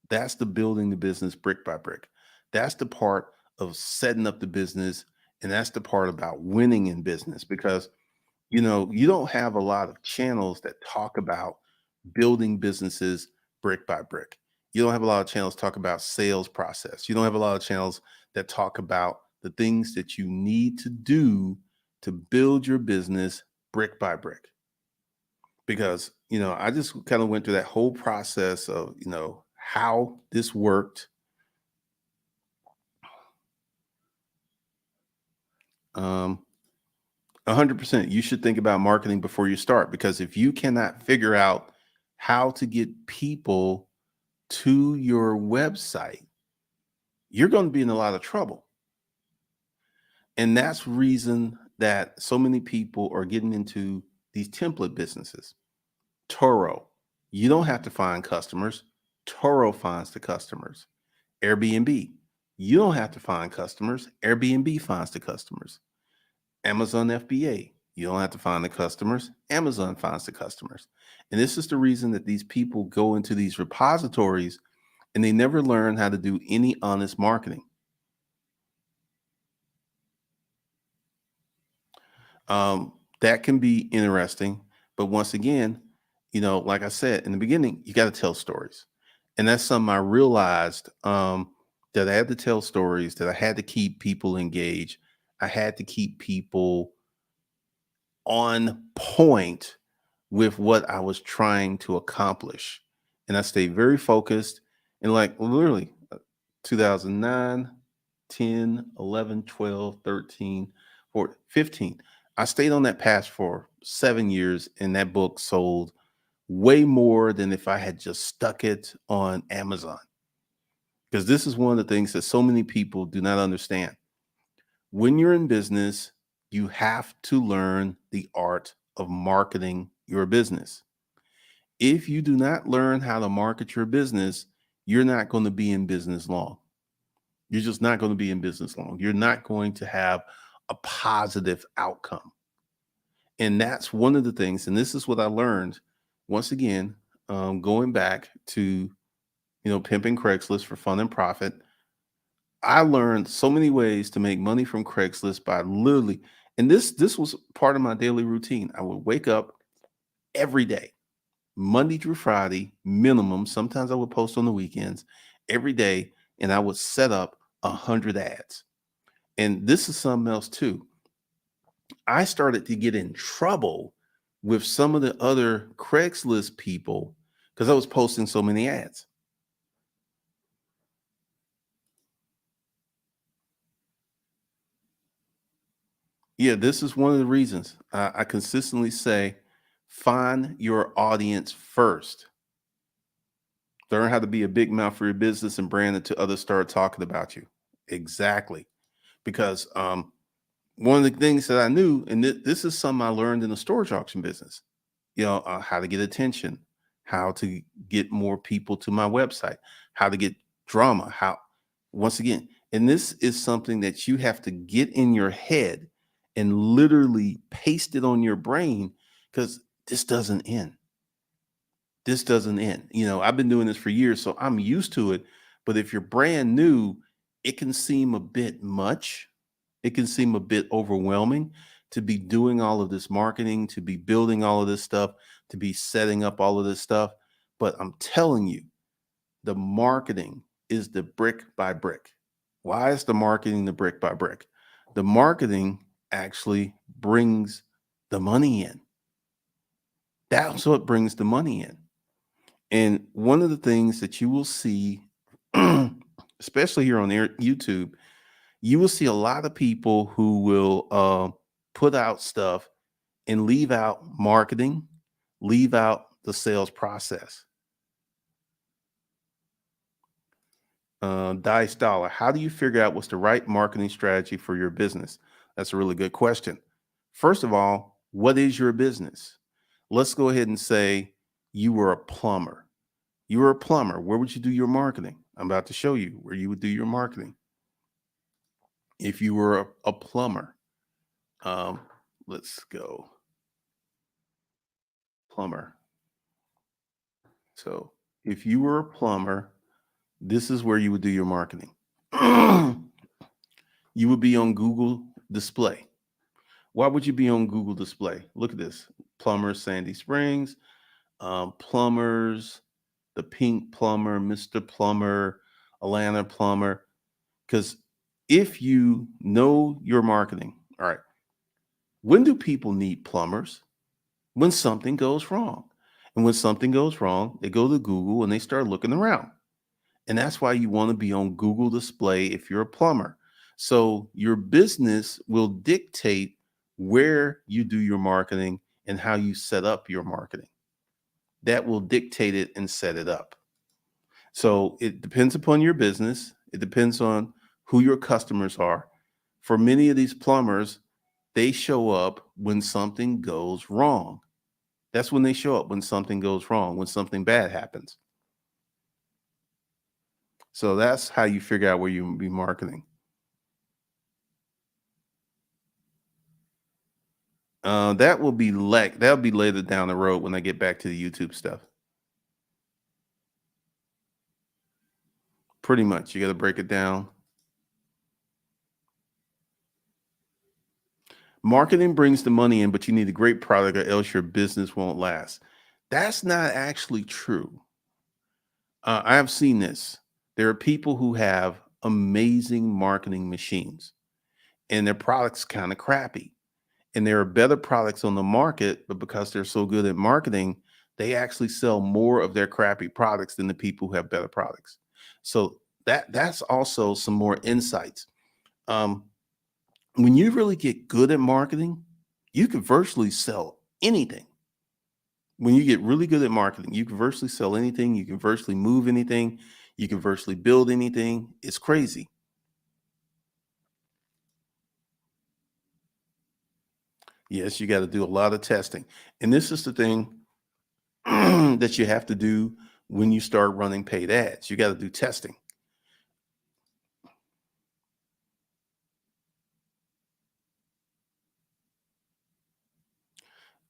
That's the building the business brick by brick. That's the part of setting up the business. And that's the part about winning in business because, you don't have a lot of channels that talk about building businesses brick by brick. You don't have a lot of channels talk about sales process. You don't have a lot of channels that talk about the things that you need to do to build your business brick by brick because I just kind of went through that whole process of how this worked. 100% you should think about marketing before you start because if you cannot figure out how to get people to your website, you're going to be in a lot of trouble. And that's reason that so many people are getting into these template businesses. Turo, you don't have to find customers. Turo finds the customers. Airbnb, you don't have to find customers. Airbnb finds the customers. Amazon FBA, you don't have to find the customers. Amazon finds the customers. And this is the reason that these people go into these repositories and they never learn how to do any honest marketing. That can be interesting. But once again, like I said in the beginning, you got to tell stories. And that's something I realized that I had to tell stories, that I had to keep people engaged. I had to keep people on point with what I was trying to accomplish. And I stayed very focused. And like literally 2009, 10, 11, 12, 13, 14, 15. I stayed on that path for 7 years, and that book sold way more than if I had just stuck it on Amazon. Because this is one of the things that so many people do not understand. When you're in business, you have to learn the art of marketing your business. If you do not learn how to market your business, you're not going to be in business long. You're just not going to be in business long. You're not going to have a positive outcome. And that's one of the things. And this is what I learned once again, going back to, pimping Craigslist for fun and profit. I learned so many ways to make money from Craigslist by literally, and this was part of my daily routine. I would wake up every day, Monday through Friday, minimum. Sometimes I would post on the weekends every day, and I would set up 100 ads. And this is something else too. I started to get in trouble with some of the other Craigslist people because I was posting so many ads. Yeah, this is one of the reasons I consistently say find your audience first. Learn how to be a big mouth for your business and brand until others start talking about you. Exactly. Because one of the things that I knew, and this is something I learned in the storage auction business, how to get attention, how to get more people to my website, how to get drama, once again, and this is something that you have to get in your head and literally paste it on your brain because this doesn't end. This doesn't end. I've been doing this for years, so I'm used to it. But if you're brand new, it can seem a bit much. It can seem a bit overwhelming to be doing all of this marketing, to be building all of this stuff, to be setting up all of this stuff. But I'm telling you, the marketing is the brick by brick. Why is the marketing the brick by brick? The marketing actually brings the money in. That's what brings the money in. And one of the things that you will see, especially here on YouTube, you will see a lot of people who will put out stuff and leave out marketing, leave out the sales process. Dice Dollar, how do you figure out what's the right marketing strategy for your business? That's a really good question. First of all, what is your business? Let's go ahead and say you were a plumber. You were a plumber. Where would you do your marketing? I'm about to show you where you would do your marketing. If you were a plumber, um, let's go plumber. So if you were a plumber, this is where you would do your marketing. You would be on Google display. Why would you be on Google display? Look at this. Plumbers, Sandy Springs, plumbers, the pink plumber, Mr. Plumber, Atlanta plumber. Because if you know your marketing, all right, when do people need plumbers? When something goes wrong. And when something goes wrong, they go to Google and they start looking around. And that's why you want to be on Google display if you're a plumber. So your business will dictate where you do your marketing and how you set up your marketing. That will dictate it and set it up. So it depends upon your business. It depends on who your customers are. For many of these plumbers, they show up when something goes wrong. That's when they show up, when something goes wrong, when something bad happens. So that's how you figure out where you be marketing. That'll be later down the road when I get back to the YouTube stuff. Pretty much, you got to break it down. Marketing brings the money in, but you need a great product or else your business won't last. That's not actually true. I have seen this. There are people who have amazing marketing machines and their products kind of crappy. And there are better products on the market, but because they're so good at marketing, they actually sell more of their crappy products than the people who have better products. So that's also some more insights. Um, when you really get good at marketing, you can virtually sell anything. When you get really good at marketing, you can virtually sell anything, you can virtually move anything, you can virtually build anything. It's crazy. Yes, you got to do a lot of testing. And this is the thing that you have to do when you start running paid ads. You got to do testing.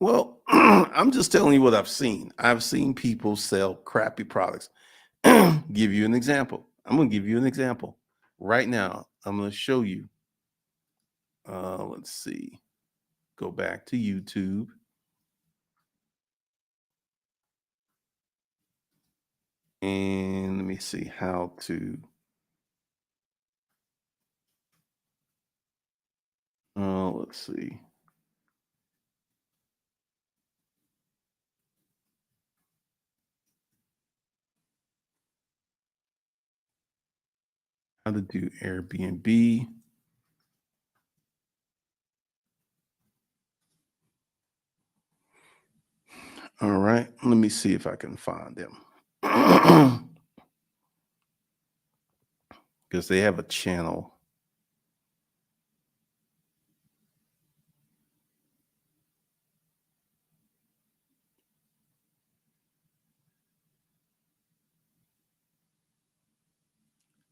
Well, I'm just telling you what I've seen. I've seen people sell crappy products. Give you an example. I'm going to give you an example right now. I'm going to show you. Let's see. Go back to YouTube and let me see how to. Let's see how to do Airbnb. All right, let me see if I can find them because they have a channel.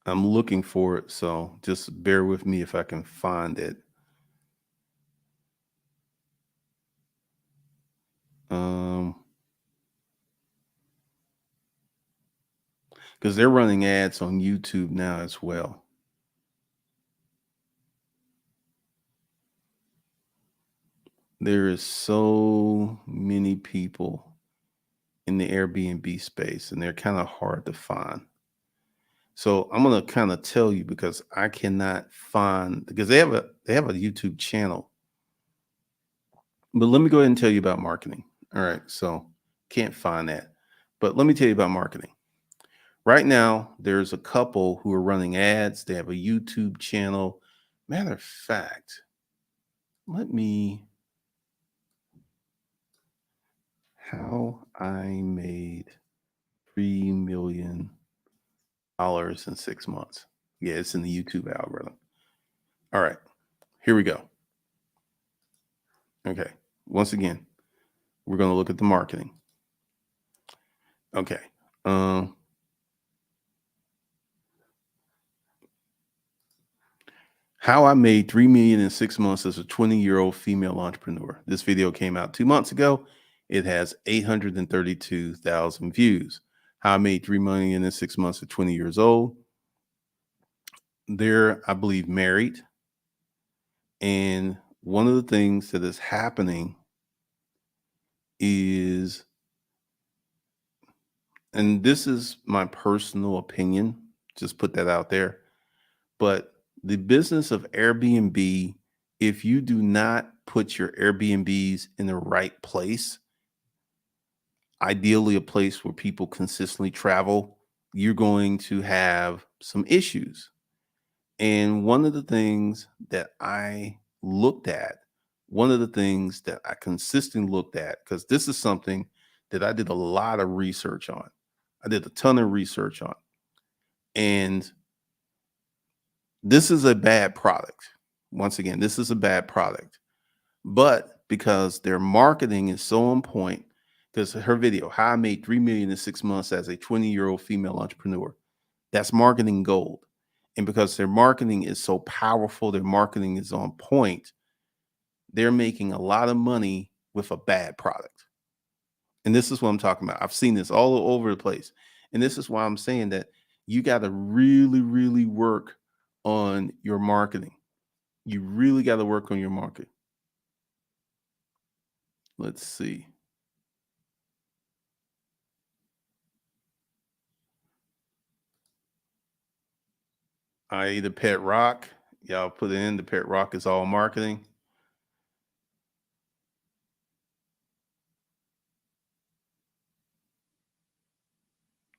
I'm looking for it, so just bear with me if I can find it. Um, because they're running ads on YouTube now as well. There is so many people in the Airbnb space, and they're kind of hard to find. So I'm gonna kind of tell you because I cannot find because they have a YouTube channel. But let me go ahead and tell you about marketing. All right, so can't find that. But let me tell you about marketing. Right now, there's a couple who are running ads. They have a YouTube channel. Matter of fact, let me how I made $3 million in 6 months. Yeah, it's in the YouTube algorithm. All right, here we go. Okay, once again, we're going to look at the marketing. Okay. How I made 3 million in 6 months as a 20-year-old female entrepreneur. This video came out 2 months ago. It has 832,000 views. How I made 3 million in 6 months at 20 years old. They're, I believe, married. And one of the things that is happening is, and this is my personal opinion, just put that out there. But the business of Airbnb, if you do not put your Airbnbs in the right place, ideally a place where people consistently travel, you're going to have some issues. And one of the things that I looked at, one of the things that I consistently looked at, because this is something that I did a lot of research on. I did a ton of research on. And this is a bad product. Once again, this is a bad product. But because their marketing is so on point, because her video, how I made 3 million in 6 months as a 20-year-old female entrepreneur, that's marketing gold. And because their marketing is so powerful, their marketing is on point, they're making a lot of money with a bad product. And this is what I'm talking about. I've seen this all over the place. And this is why I'm saying that you got to really, really work on your marketing. You really got to work on your market. Let's see. I.e. the pet rock. Y'all put it in. The pet rock is all marketing.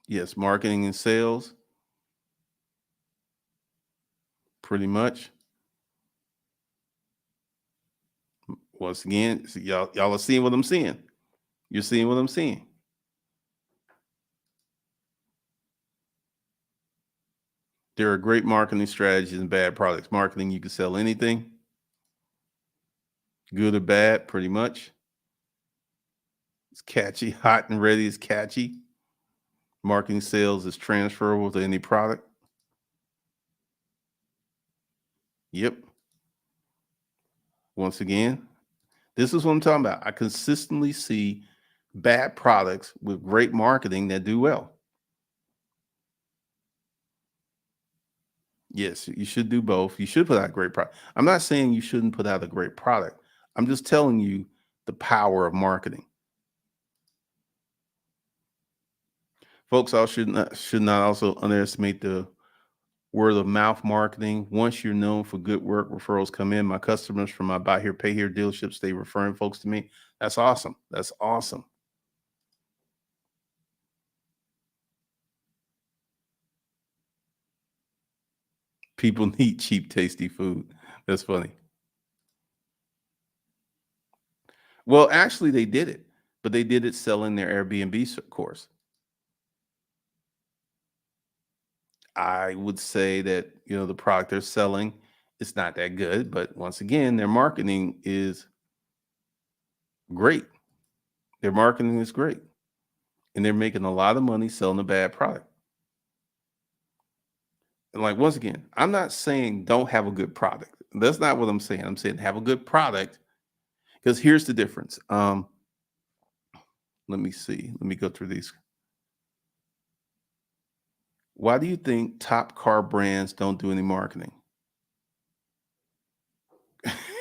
Yes, marketing and sales. Pretty much. Once again, so y'all are seeing what I'm seeing. You're seeing what I'm seeing. There are great marketing strategies and bad products. Marketing, you can sell anything, good or bad, pretty much. It's catchy, hot and ready is catchy. Marketing sales is transferable to any product. Yep. Once again, this is what I'm talking about. I consistently see bad products with great marketing that do well. Yes, you should do both. You should put out a great product. I'm not saying you shouldn't put out a great product. I'm just telling you the power of marketing. Folks, I should not also underestimate the word of mouth marketing. Once you're known for good work, referrals come in. My customers from my buy here, pay here dealerships, they referring folks to me. That's awesome. That's awesome. People need cheap, tasty food. That's funny. Well, actually, they did it, but they did it selling their Airbnb course. I would say that the product they're selling is not that good, but once again, their marketing is great. Their marketing is great, and they're making a lot of money selling a bad product. And like once again, I'm not saying don't have a good product. That's not what I'm saying. I'm saying have a good product because here's the difference. Let me see. Let me go through these. Why do you think top car brands don't do any marketing?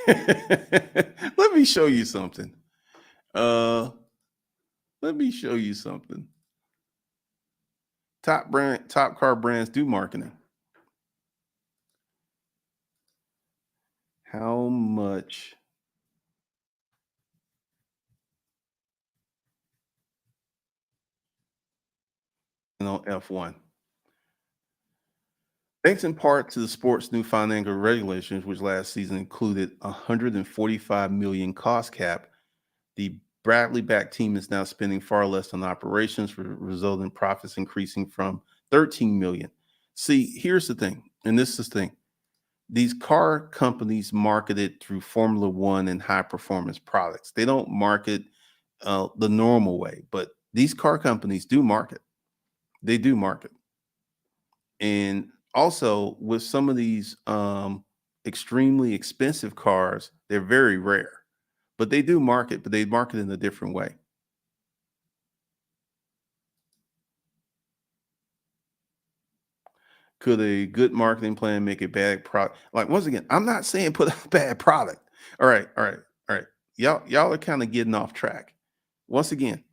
Let me show you something. Uh, let me show you something. Top car brands do marketing. How much on F1? Thanks in part to the sport's new financial regulations, which last season included 145 million cost cap, the Bradley backed team is now spending far less on operations, resulting in profits increasing from 13 million. See, here's the thing, and this is the thing. These car companies market it through Formula One and high performance products. They don't market the normal way, but these car companies do market. They do market. And also with some of these extremely expensive cars, they're very rare, but they do market, but they market in a different way. Could a good marketing plan make a bad product? Like once again, I'm not saying put out a bad product. All right, all right, all right. Y'all are kind of getting off track. Once again,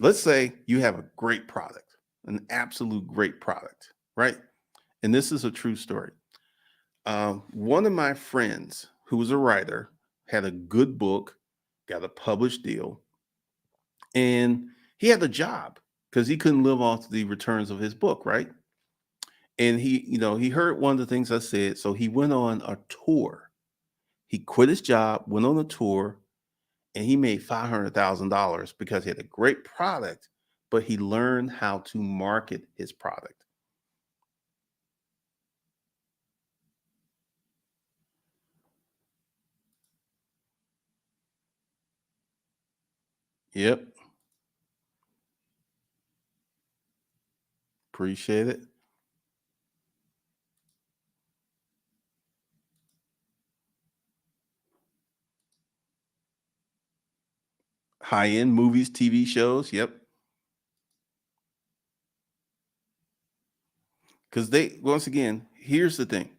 let's say you have a great product, an absolute great product, right? And this is a true story. One of my friends who was a writer had a good book, got a published deal, and he had a job because he couldn't live off the returns of his book, right? And he heard one of the things I said, so he went on a tour. He quit his job, went on a tour, and he made $500,000 because he had a great product, but he learned how to market his product. Yep, appreciate it. High end movies, TV shows. Yep, because they once again, here's the thing: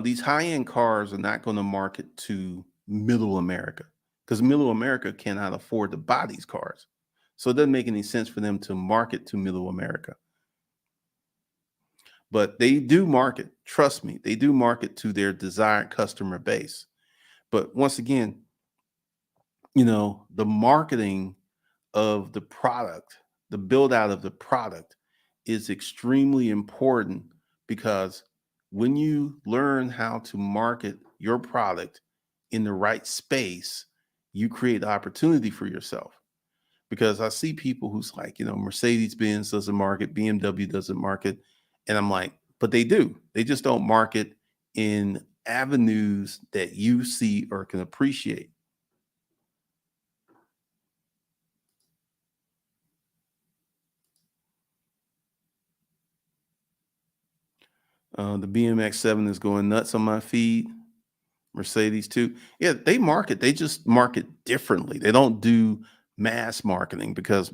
these high end cars are not going to market to middle America because middle America cannot afford to buy these cars. So it doesn't make any sense for them to market to middle America. But they do market, trust me, they do market to their desired customer base. But once again, the marketing of the product, the build out of the product is extremely important because when you learn how to market your product, in the right space, you create opportunity for yourself. Because I see people who's like, Mercedes Benz doesn't market, BMW doesn't market. And I'm like, but they do. They just don't market in avenues that you see or can appreciate. The BMX 7 is going nuts on my feed. Mercedes too. Yeah, they market. They just market differently. They don't do mass marketing because,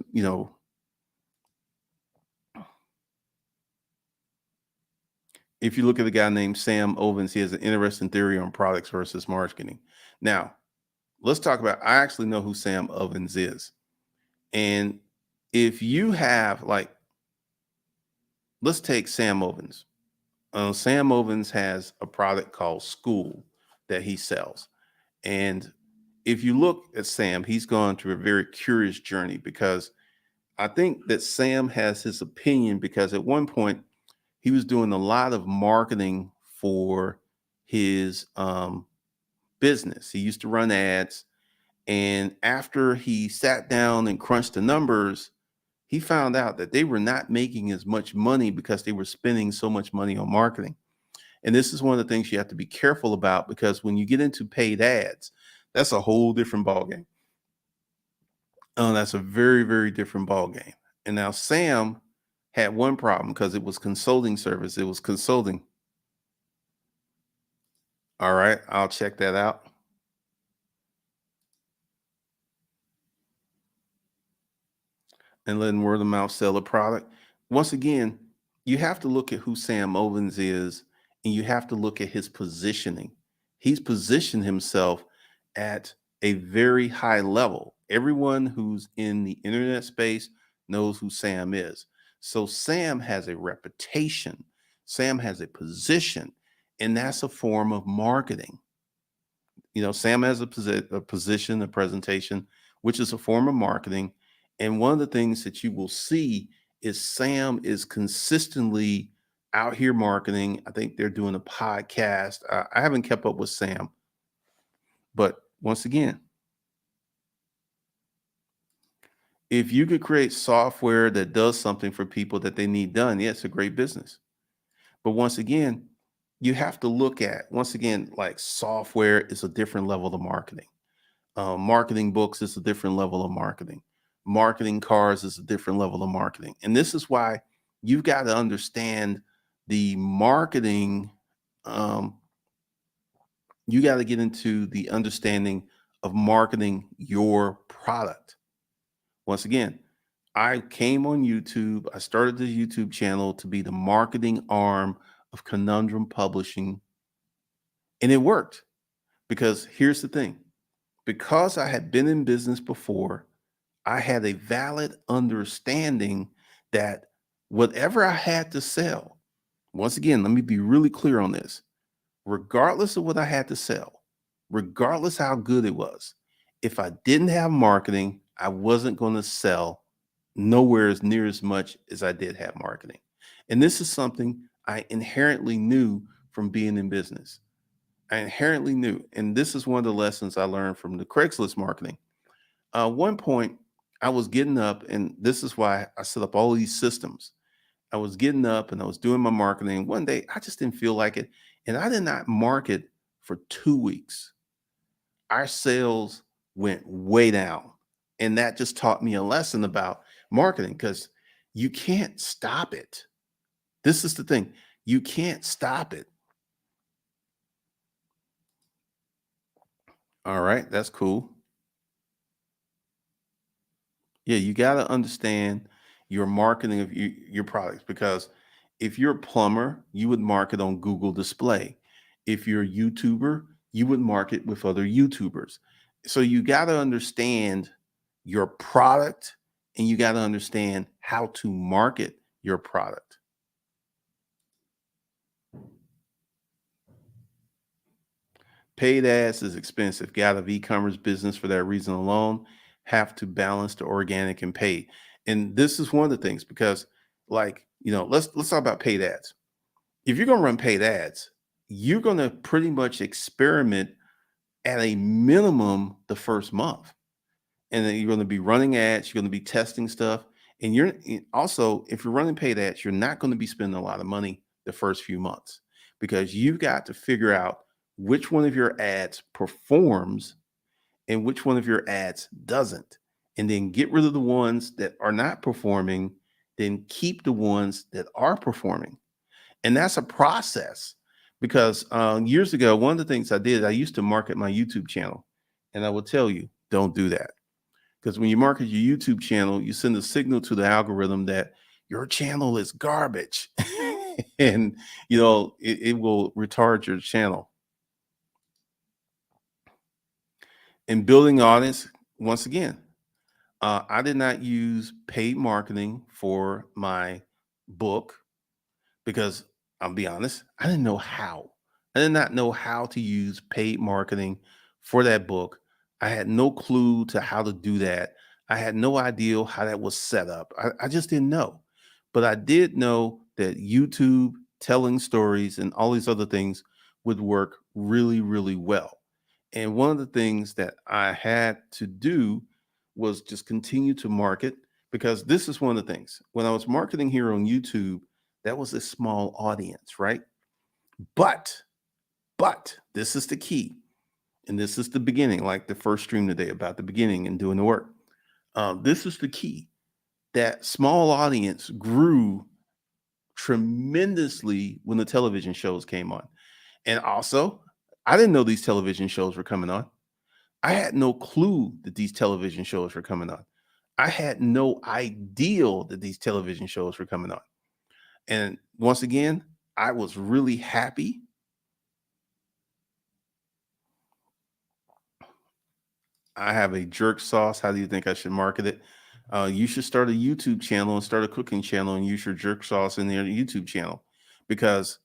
if you look at a guy named Sam Ovens, he has an interesting theory on products versus marketing. Now, let's talk about, I actually know who Sam Ovens is. And if you have, like, let's take Sam Ovens. Sam Ovens has a product called School that he sells. And if you look at Sam, he's gone through a very curious journey because I think that Sam has his opinion because at one point he was doing a lot of marketing for his business. He used to run ads. And after he sat down and crunched the numbers, he found out that they were not making as much money because they were spending so much money on marketing. And this is one of the things you have to be careful about because when you get into paid ads, that's a whole different ballgame. That's a very, very different ballgame. And now Sam had one problem because it was consulting service. It was consulting. All right, I'll check that out. And letting word of mouth sell a product. Once again, you have to look at who Sam Owens is and you have to look at his positioning. He's positioned himself at a very high level. Everyone who's in the internet space knows who Sam is. So Sam has a reputation, Sam has a position, and that's a form of marketing. Sam has a position, a presentation, which is a form of marketing. And one of the things that you will see is Sam is consistently out here marketing. I think they're doing a podcast. I haven't kept up with Sam, but once again, if you could create software that does something for people that they need done, yeah, it's a great business. But once again, you have to look at, once again, like software is a different level of marketing. Marketing books is a different level of marketing. Marketing cars is a different level of marketing. And this is why you've got to understand the marketing. Um, you got to get into the understanding of marketing your product. Once again, I came on YouTube. I started the YouTube channel to be the marketing arm of Conundrum Publishing. And it worked because here's the thing, because I had been in business before, I had a valid understanding that whatever I had to sell, once again, let me be really clear on this, regardless of what I had to sell, regardless how good it was, if I didn't have marketing, I wasn't going to sell nowhere as near as much as I did have marketing. And this is something I inherently knew from being in business. I inherently knew. And this is one of the lessons I learned from the Craigslist marketing. One point, I was getting up, and this is why I set up all these systems. I was getting up and I was doing my marketing. One day, I just didn't feel like it. And I did not market for 2 weeks. Our sales went way down. And that just taught me a lesson about marketing because you can't stop it. This is the thing, you can't stop it. All right, that's cool. Yeah, you got to understand your marketing of your products because if you're a plumber, you would market on Google Display. If you're a YouTuber, you would market with other YouTubers. So you got to understand your product and you got to understand how to market your product. Paid ads is expensive. Get out of e-commerce business for that reason alone. Have to balance the organic and paid. And this is one of the things because, like, let's talk about paid ads. If you're gonna run paid ads, you're gonna pretty much experiment at a minimum the first month. And then you're going to be running ads, you're going to be testing stuff. And also, if you're running paid ads, you're not going to be spending a lot of money the first few months because you've got to figure out which one of your ads performs and which one of your ads doesn't. And then get rid of the ones that are not performing, then keep the ones that are performing. And that's a process because years ago, one of the things I did, I used to market my YouTube channel. And I will tell you, don't do that. Because when you market your YouTube channel, you send a signal to the algorithm that your channel is garbage. And, it will retard your channel. And building audience, once again, I did not use paid marketing for my book because I'll be honest, I didn't know how. I did not know how to use paid marketing for that book. I had no clue to how to do that. I had no idea how that was set up. I just didn't know. But I did know that YouTube, telling stories, and all these other things would work really, really well. And one of the things that I had to do was just continue to market because this is one of the things. When I was marketing here on YouTube, that was a small audience, right? But, but this is the key. And this is the beginning, like the first stream today about the beginning and doing the work. This is the key. That small audience grew tremendously when the television shows came on. And also, I didn't know these television shows were coming on. I had no clue that these television shows were coming on. I had no idea that these television shows were coming on. And once again, I was really happy. I have a jerk sauce. How do you think I should market it? You should start a YouTube channel and start a cooking channel and use your jerk sauce in your YouTube channel because,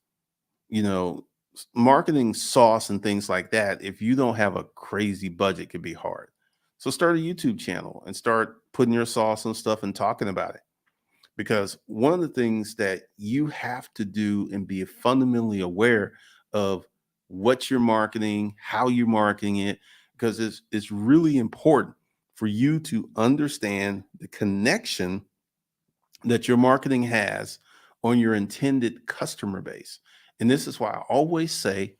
you know, marketing sauce and things like that, if you don't have a crazy budget, could be hard. So start a YouTube channel and start putting your sauce and stuff and talking about it. Because one of the things that you have to do and be fundamentally aware of what you're marketing, how you're marketing it, because it's really important for you to understand the connection that your marketing has on your intended customer base. And this is why I always say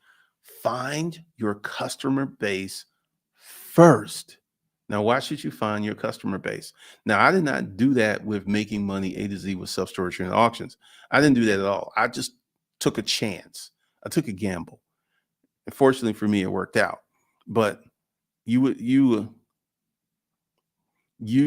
find your customer base first. Now, why should you find your customer base? Now, I did not do that with making money A to Z with self storage and auctions. I didn't do that at all. I just took a chance. I took a gamble. And fortunately for me, it worked out. But you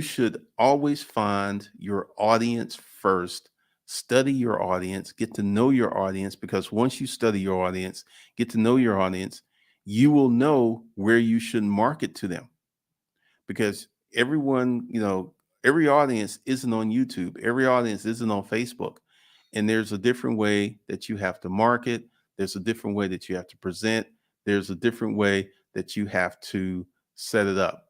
should always find your audience first. Study your audience, get to know your audience, because once you study your audience, get to know your audience, you will know where you should market to them. Because everyone, every audience isn't on YouTube, every audience isn't on Facebook. And there's a different way that you have to market, there's a different way that you have to present, there's a different way that you have to set it up.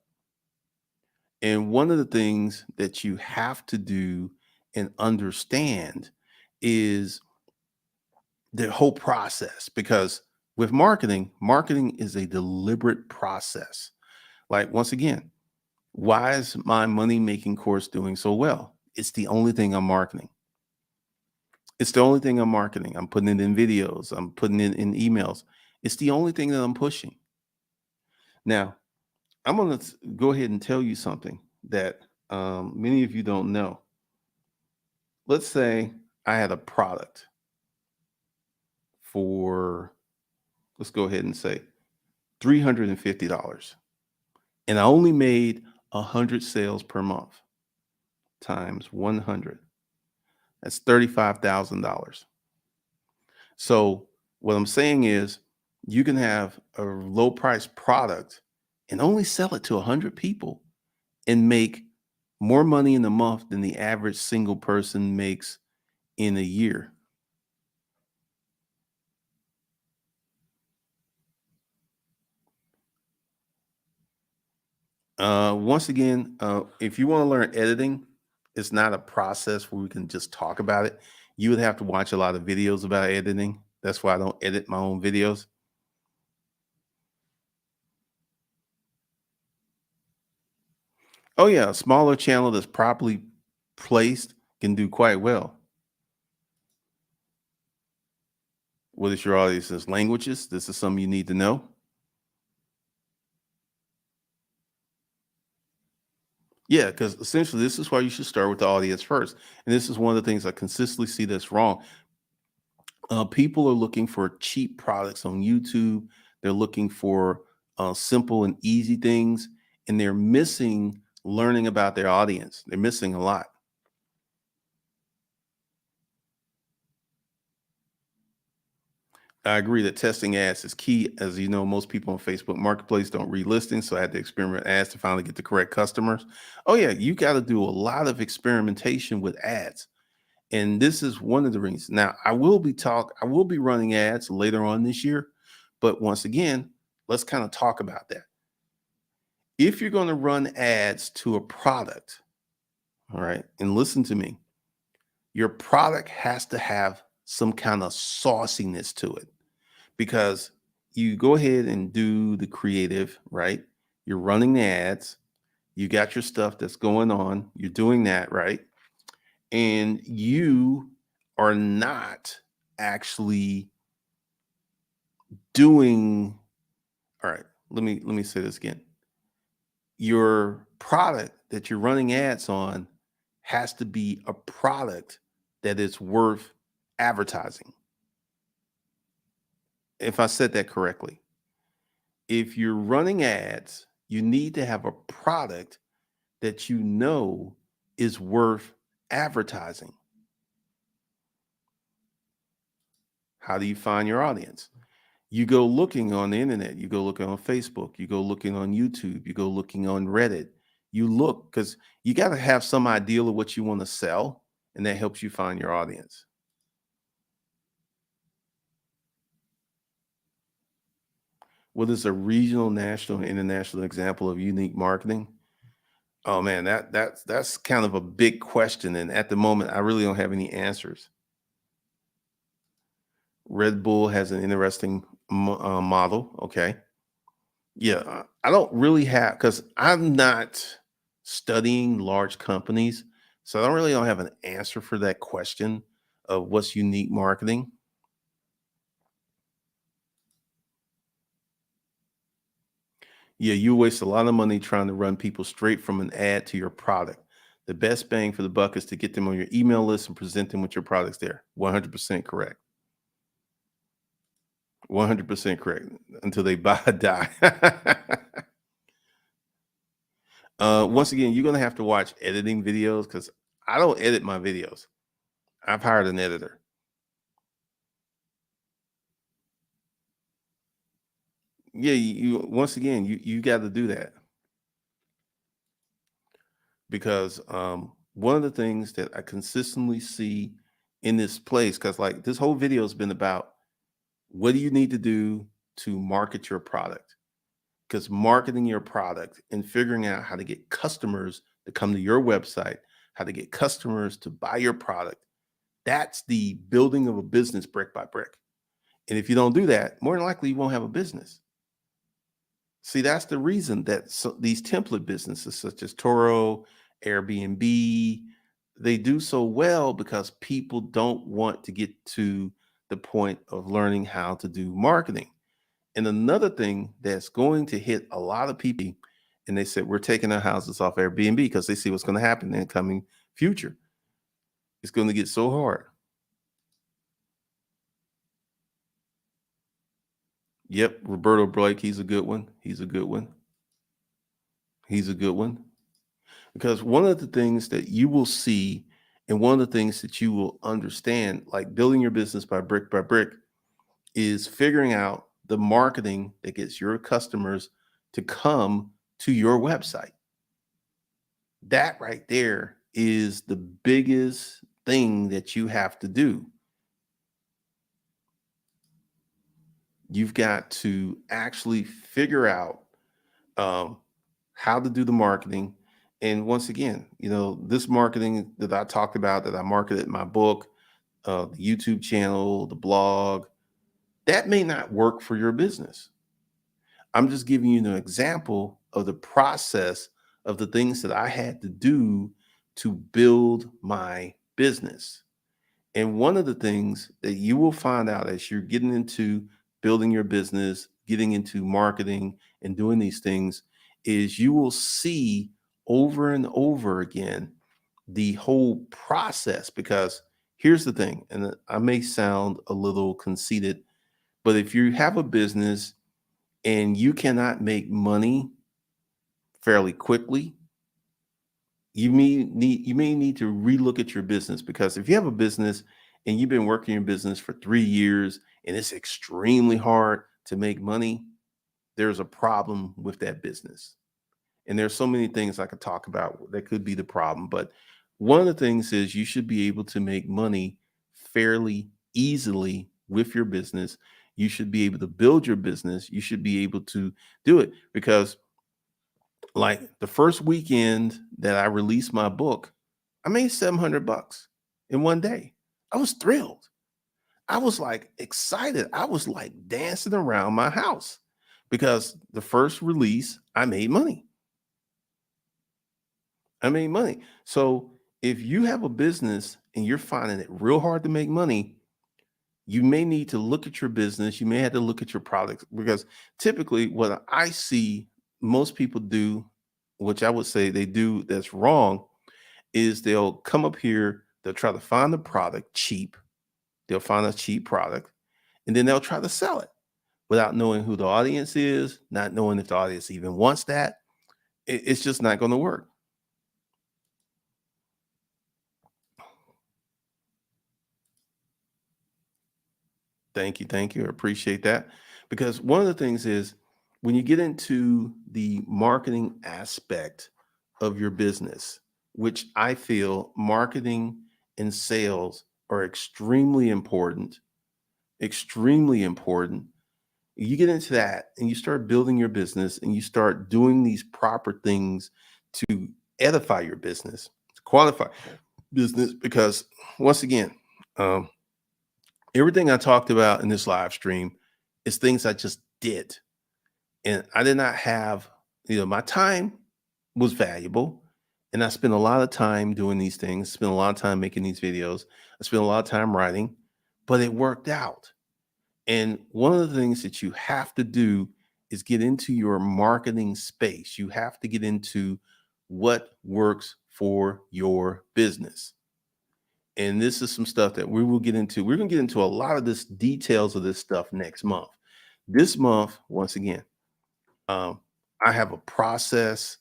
And one of the things that you have to do and understand is the whole process, because with marketing is a deliberate process. Like, once again, why is my money making course doing so well? It's the only thing I'm marketing. It's the only thing I'm marketing. I'm putting it in videos, I'm putting it in emails. It's the only thing that I'm pushing. Now, I'm going to go ahead and tell you something that many of you don't know. Let's say I had a product for, let's go ahead and say $350, and I only made 100 sales per month times 100. That's $35,000. So what I'm saying is you can have a low price product and only sell it to 100 people and make more money in a month than the average single person makes in a year. Once again, if you want to learn editing, it's not a process where we can just talk about it. You would have to watch a lot of videos about editing. That's why I don't edit my own videos. Oh yeah, a smaller channel that's properly placed can do quite well. What is your audience's languages? This is something you need to know. Yeah, because essentially this is why you should start with the audience first. And this is one of the things I consistently see that's wrong. People are looking for cheap products on YouTube. They're looking for simple and easy things, and they're missing learning about their audience. They're missing a lot. I agree that testing ads is key. As you know, most people on Facebook Marketplace don't read listings, so I had to experiment ads to finally get the correct customers. Oh yeah, you got to do a lot of experimentation with ads, and this is one of the reasons. Now, I will be running ads later on this year, but once again, let's kind of talk about that. If you're going to run ads to a product, all right, and listen to me, your product has to have some kind of sauciness to it because you go ahead and do the creative, right? You're running the ads, you got your stuff that's going on, you're doing that, right? And you are not actually doing, all right, let me say this again. Your product that you're running ads on has to be a product that is worth advertising. If I said that correctly, if you're running ads, you need to have a product that you know is worth advertising. How do you find your audience? You go looking on the internet, you go looking on Facebook, you go looking on YouTube, you go looking on Reddit. You look because you got to have some idea of what you want to sell, and that helps you find your audience. What is a regional, national, and international example of unique marketing? Oh man, that's kind of a big question, and at the moment, I really don't have any answers. Red Bull has an interesting model. Okay, yeah, I don't really have because I'm not studying large companies, so I don't have an answer for that question of what's unique marketing. Yeah, you waste a lot of money trying to run people straight from an ad to your product. The best bang for the buck is to get them on your email list and present them with your products there. 100% correct. 100% correct. Until they buy or die. Once again, you're gonna have to watch editing videos because I don't edit my videos. I've hired an editor. Yeah, you once again, you got to do that because one of the things that I consistently see in this place, because like this whole video has been about what do you need to do to market your product? Because marketing your product and figuring out how to get customers to come to your website, how to get customers to buy your product, that's the building of a business brick by brick. And if you don't do that, more than likely you won't have a business. See, that's the reason that these template businesses such as Toro, Airbnb, they do so well because people don't want to get to the point of learning how to do marketing. And another thing that's going to hit a lot of people, and they said we're taking our houses off Airbnb because they see what's going to happen in the coming future. It's going to get so hard. Yep, Roberto Blake, he's a good one. He's a good one. He's a good one. Because one of the things that you will see, and one of the things that you will understand, like building your business by brick, is figuring out the marketing that gets your customers to come to your website. That right there is the biggest thing that you have to do. You've got to actually figure out um, how to do the marketing. And once again, this marketing that I talked about, that I marketed in my book, the YouTube channel, the blog, that may not work for your business. I'm just giving you an example of the process of the things that I had to do to build my business. And one of the things that you will find out as you're getting into building your business, getting into marketing and doing these things is you will see over and over again the whole process. Because here's the thing, and I may sound a little conceited, but if you have a business and you cannot make money fairly quickly, you may need to relook at your business. Because if you have a business and you've been working your business for 3 years and it's extremely hard to make money, there's a problem with that business. And there's so many things I could talk about that could be the problem. But one of the things is you should be able to make money fairly easily with your business. You should be able to build your business. You should be able to do it. Because like the first weekend that I released my book, I made $700 in one day. I was thrilled. I was like excited. I was like dancing around my house because the first release, I made money. I made money. So if you have a business and you're finding it real hard to make money, you may need to look at your business. You may have to look at your products. Because typically, what I see most people do, which I would say they do that's wrong, is they'll come up here, they'll try to find the product cheap, they'll find a cheap product, and then they'll try to sell it without knowing who the audience is, not knowing if the audience even wants that. It's just not going to work. Thank you. Thank you. I appreciate that. Because one of the things is when you get into the marketing aspect of your business, which I feel marketing and sales are extremely important. You get into that and you start building your business and you start doing these proper things to edify your business, to qualify business. Because once again, um, everything I talked about in this live stream is things I just did. And I did not have, my time was valuable. And I spent a lot of time doing these things, spent a lot of time making these videos. I spent a lot of time writing, but it worked out. And one of the things that you have to do is get into your marketing space. You have to get into what works for your business. And this is some stuff that we will get into. We're going to get into a lot of this details of this stuff next month. This month, once again, um, I have a process,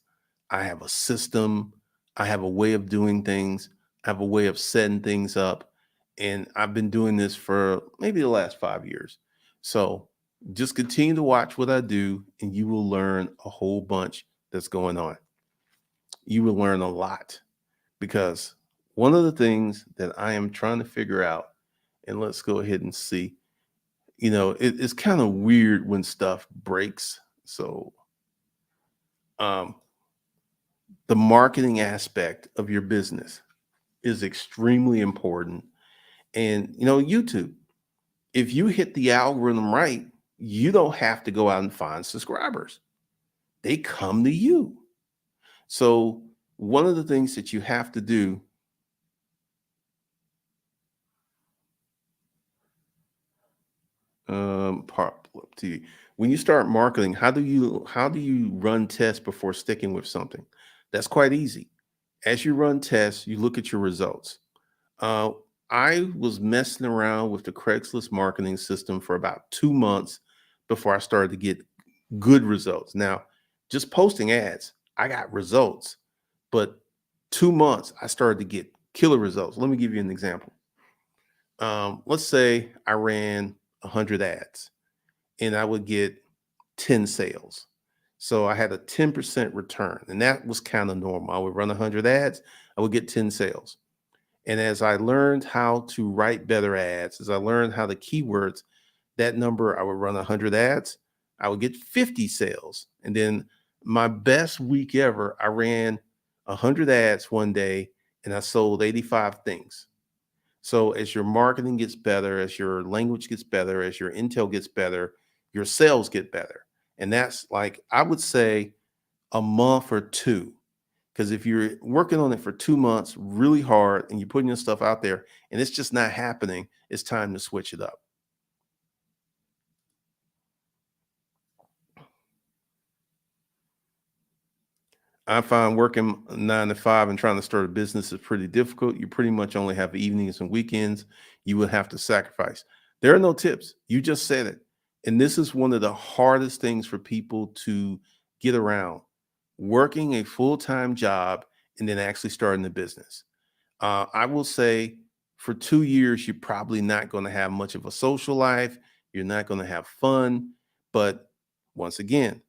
I have a system, I have a way of doing things, I have a way of setting things up. And I've been doing this for maybe the last 5 years. So just continue to watch what I do, and you will learn a whole bunch that's going on. You will learn a lot. Because one of the things that I am trying to figure out, and let's go ahead and see, it's kind of weird when stuff breaks. So, um, the marketing aspect of your business is extremely important. And, YouTube, if you hit the algorithm right, you don't have to go out and find subscribers, they come to you. So, one of the things that you have to do, part to when you start marketing, how do you run tests before sticking with something? That's quite easy. As you run tests, you look at your results. uh, I was messing around with the Craigslist marketing system for about 2 months before I started to get good results. Now, just posting ads, I got results, but 2 months I started to get killer results. Let me give you an example. Let's say I ran 100 ads and I would get 10 sales. So I had a 10% return, and that was kind of normal. I would run 100 ads, I would get 10 sales. And as I learned how to write better ads, as I learned how the keywords, that number, I would run 100 ads, I would get 50 sales. And then my best week ever, I ran 100 ads one day and I sold 85 things. So as your marketing gets better, as your language gets better, as your intel gets better, your sales get better. And that's like, I would say a month or two. Because if you're working on it for 2 months really hard and you're putting your stuff out there and it's just not happening, it's time to switch it up. I find working 9 to 5 and trying to start a business is pretty difficult. You pretty much only have evenings and weekends. You would have to sacrifice. There are no tips. You just said it. And this is one of the hardest things for people to get around, working a full time job and then actually starting a business. I will say for 2 years, you're probably not going to have much of a social life. You're not going to have fun. But once again,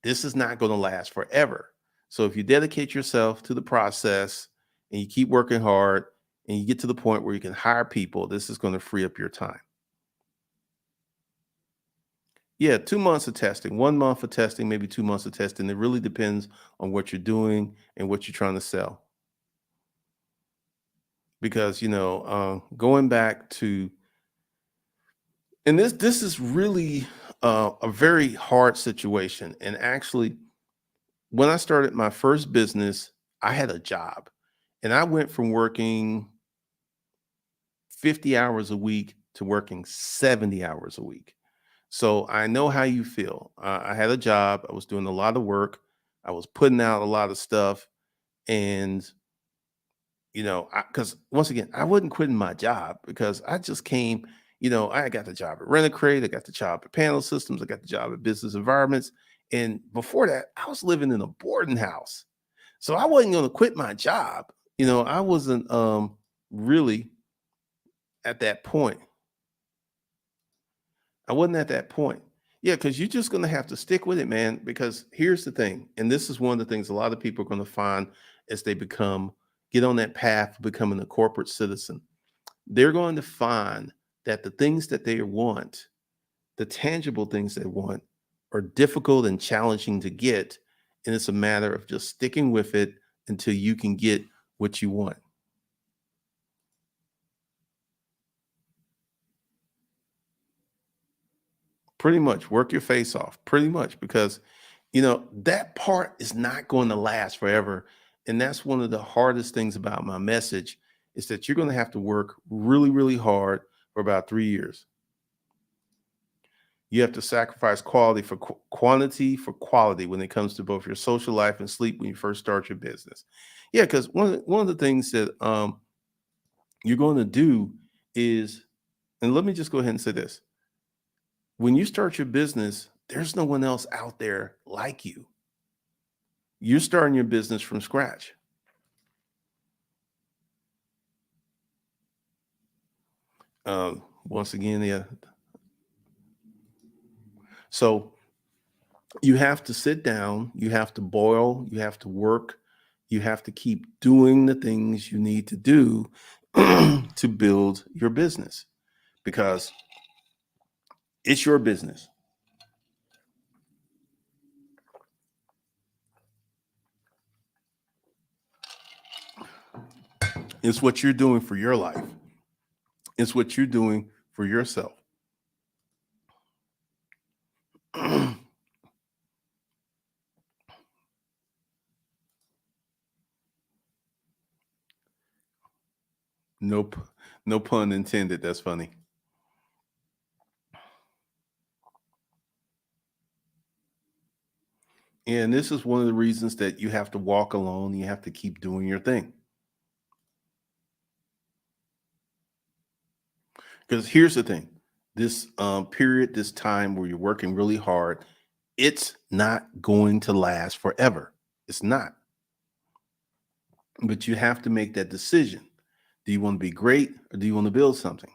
this is not going to last forever. So if you dedicate yourself to the process and you keep working hard and you get to the point where you can hire people, this is going to free up your time. Yeah, 2 months of testing, 1 month of testing, maybe 2 months of testing. It really depends on what you're doing and what you're trying to sell. Because going back to, and this is really a very hard situation. And actually, when I started my first business, I had a job and I went from working 50 hours a week to working 70 hours a week. So I know how you feel. I had a job, I was doing a lot of work, I was putting out a lot of stuff. And, because once again, I wasn't quitting my job because I just came, I got the job at Rent a Crate, I got the job at Panel Systems, I got the job at Business Environments. And before that, I was living in a boarding house. So I wasn't going to quit my job. I wasn't really at that point. I wasn't at that point. Yeah, because you're just going to have to stick with it, man. Because here's the thing, and this is one of the things a lot of people are going to find as they get on that path of becoming a corporate citizen. They're going to find that the things that they want, the tangible things they want, are difficult and challenging to get. And it's a matter of just sticking with it until you can get what you want. Pretty much work your face off, pretty much, because that part is not going to last forever. And that's one of the hardest things about my message is that you're going to have to work really, really hard for about 3 years. You have to sacrifice quality for quantity for quality when it comes to both your social life and sleep when you first start your business. Yeah, because one of the things that you're going to do is, and let me just go ahead and say this: when you start your business, there's no one else out there like you. You're starting your business from scratch. Once again, yeah. So you have to sit down, you have to boil, you have to work, you have to keep doing the things you need to do to build your business because it's your business. It's what you're doing for your life. It's what you're doing for yourself. Nope. No pun intended. That's funny. And this is one of the reasons that you have to walk alone. You have to keep doing your thing. Because here's the thing, this period, this time where you're working really hard, it's not going to last forever. It's not. But you have to make that decision. Do you want to be great or do you want to build something?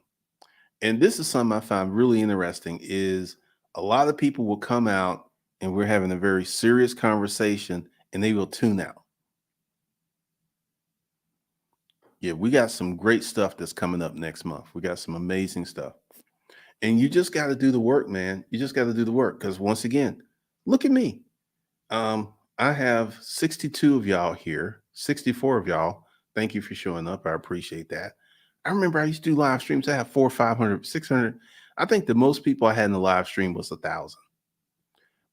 And this is something I find really interesting is a lot of people will come out and we're having a very serious conversation and they will tune out. Yeah, we got some great stuff that's coming up next month. We got some amazing stuff. And you just got to do the work, man. You just got to do the work. Because once again, look at me. I have 62 of y'all here, 64 of y'all. Thank you for showing up. I appreciate that. I remember I used to do live streams. I have 400, 500, 600. I think the most people I had in the live stream was 1,000.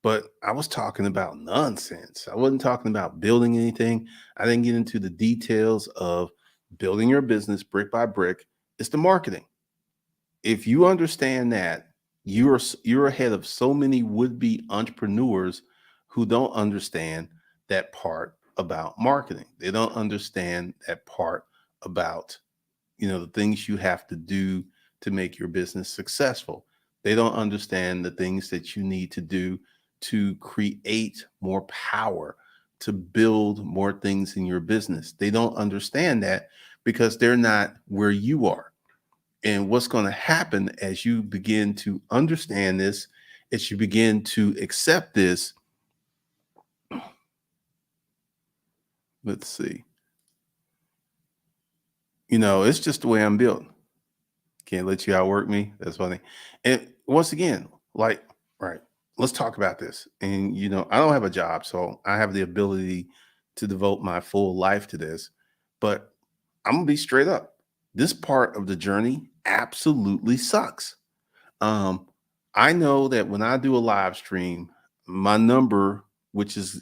but I was talking about nonsense. I wasn't talking about building anything. I didn't get into the details of building your business brick by brick. It's the marketing. If you understand that, you're ahead of so many would-be entrepreneurs who don't understand that part about marketing. They don't understand that part about, the things you have to do to make your business successful. They don't understand the things that you need to do to create more power, to build more things in your business. They don't understand that because they're not where you are. And what's going to happen as you begin to understand this, as you begin to accept this, let's see, it's just the way I'm built. Can't let you outwork me. That's funny. And once again, like, right, let's talk about this. And, I don't have a job, so I have the ability to devote my full life to this. But I'm going to be straight up. This part of the journey absolutely sucks. Um, I know that when I do a live stream, my number, which is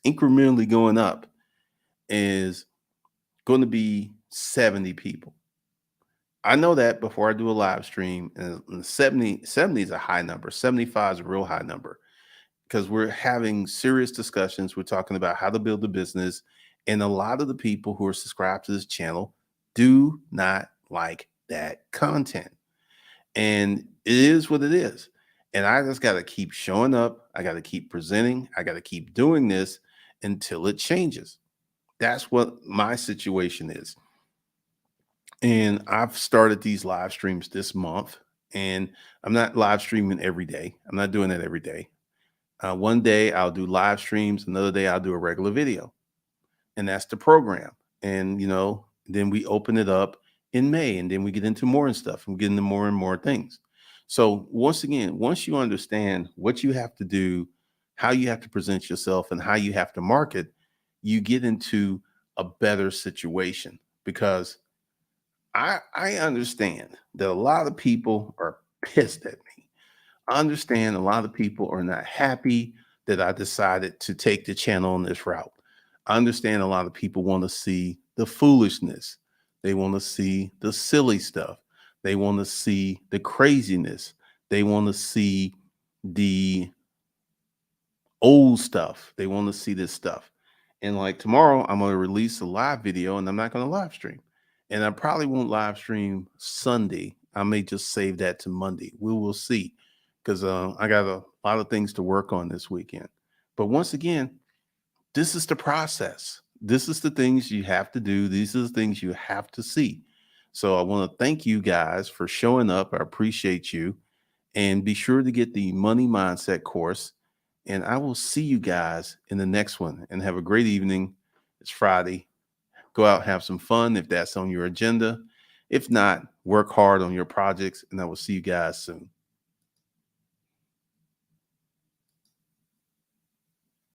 incrementally going up, is going to be 70 people. I know that before I do a live stream, and 70 is a high number. 75 is a real high number because we're having serious discussions. We're talking about how to build a business. And a lot of the people who are subscribed to this channel do not like that content. And it is what it is. And I just got to keep showing up. I got to keep presenting. I got to keep doing this until it changes. That's what my situation is. And I've started these live streams this month, and I'm not live streaming every day. I'm not doing that every day. One day I'll do live streams, another day I'll do a regular video, and that's the program. And then we open it up in May, and then we get into more and stuff. And we get into more and more things. So once again, once you understand what you have to do, how you have to present yourself, and how you have to market, you get into a better situation because I understand that a lot of people are pissed at me. I understand a lot of people are not happy that I decided to take the channel on this route. I understand a lot of people want to see the foolishness. They want to see the silly stuff. They want to see the craziness. They want to see the old stuff. They want to see this stuff. And like tomorrow, I'm going to release a live video and I'm not going to live stream. And I probably won't live stream Sunday. I may just save that to Monday. We will see because I got a lot of things to work on this weekend. But once again, this is the process. This is the things you have to do. These are the things you have to see. So I want to thank you guys for showing up. I appreciate you. And be sure to get the money mindset course. And I will see you guys in the next one. And have a great evening. It's Friday. Go out, have some fun if that's on your agenda. If not, work hard on your projects. And I will see you guys soon.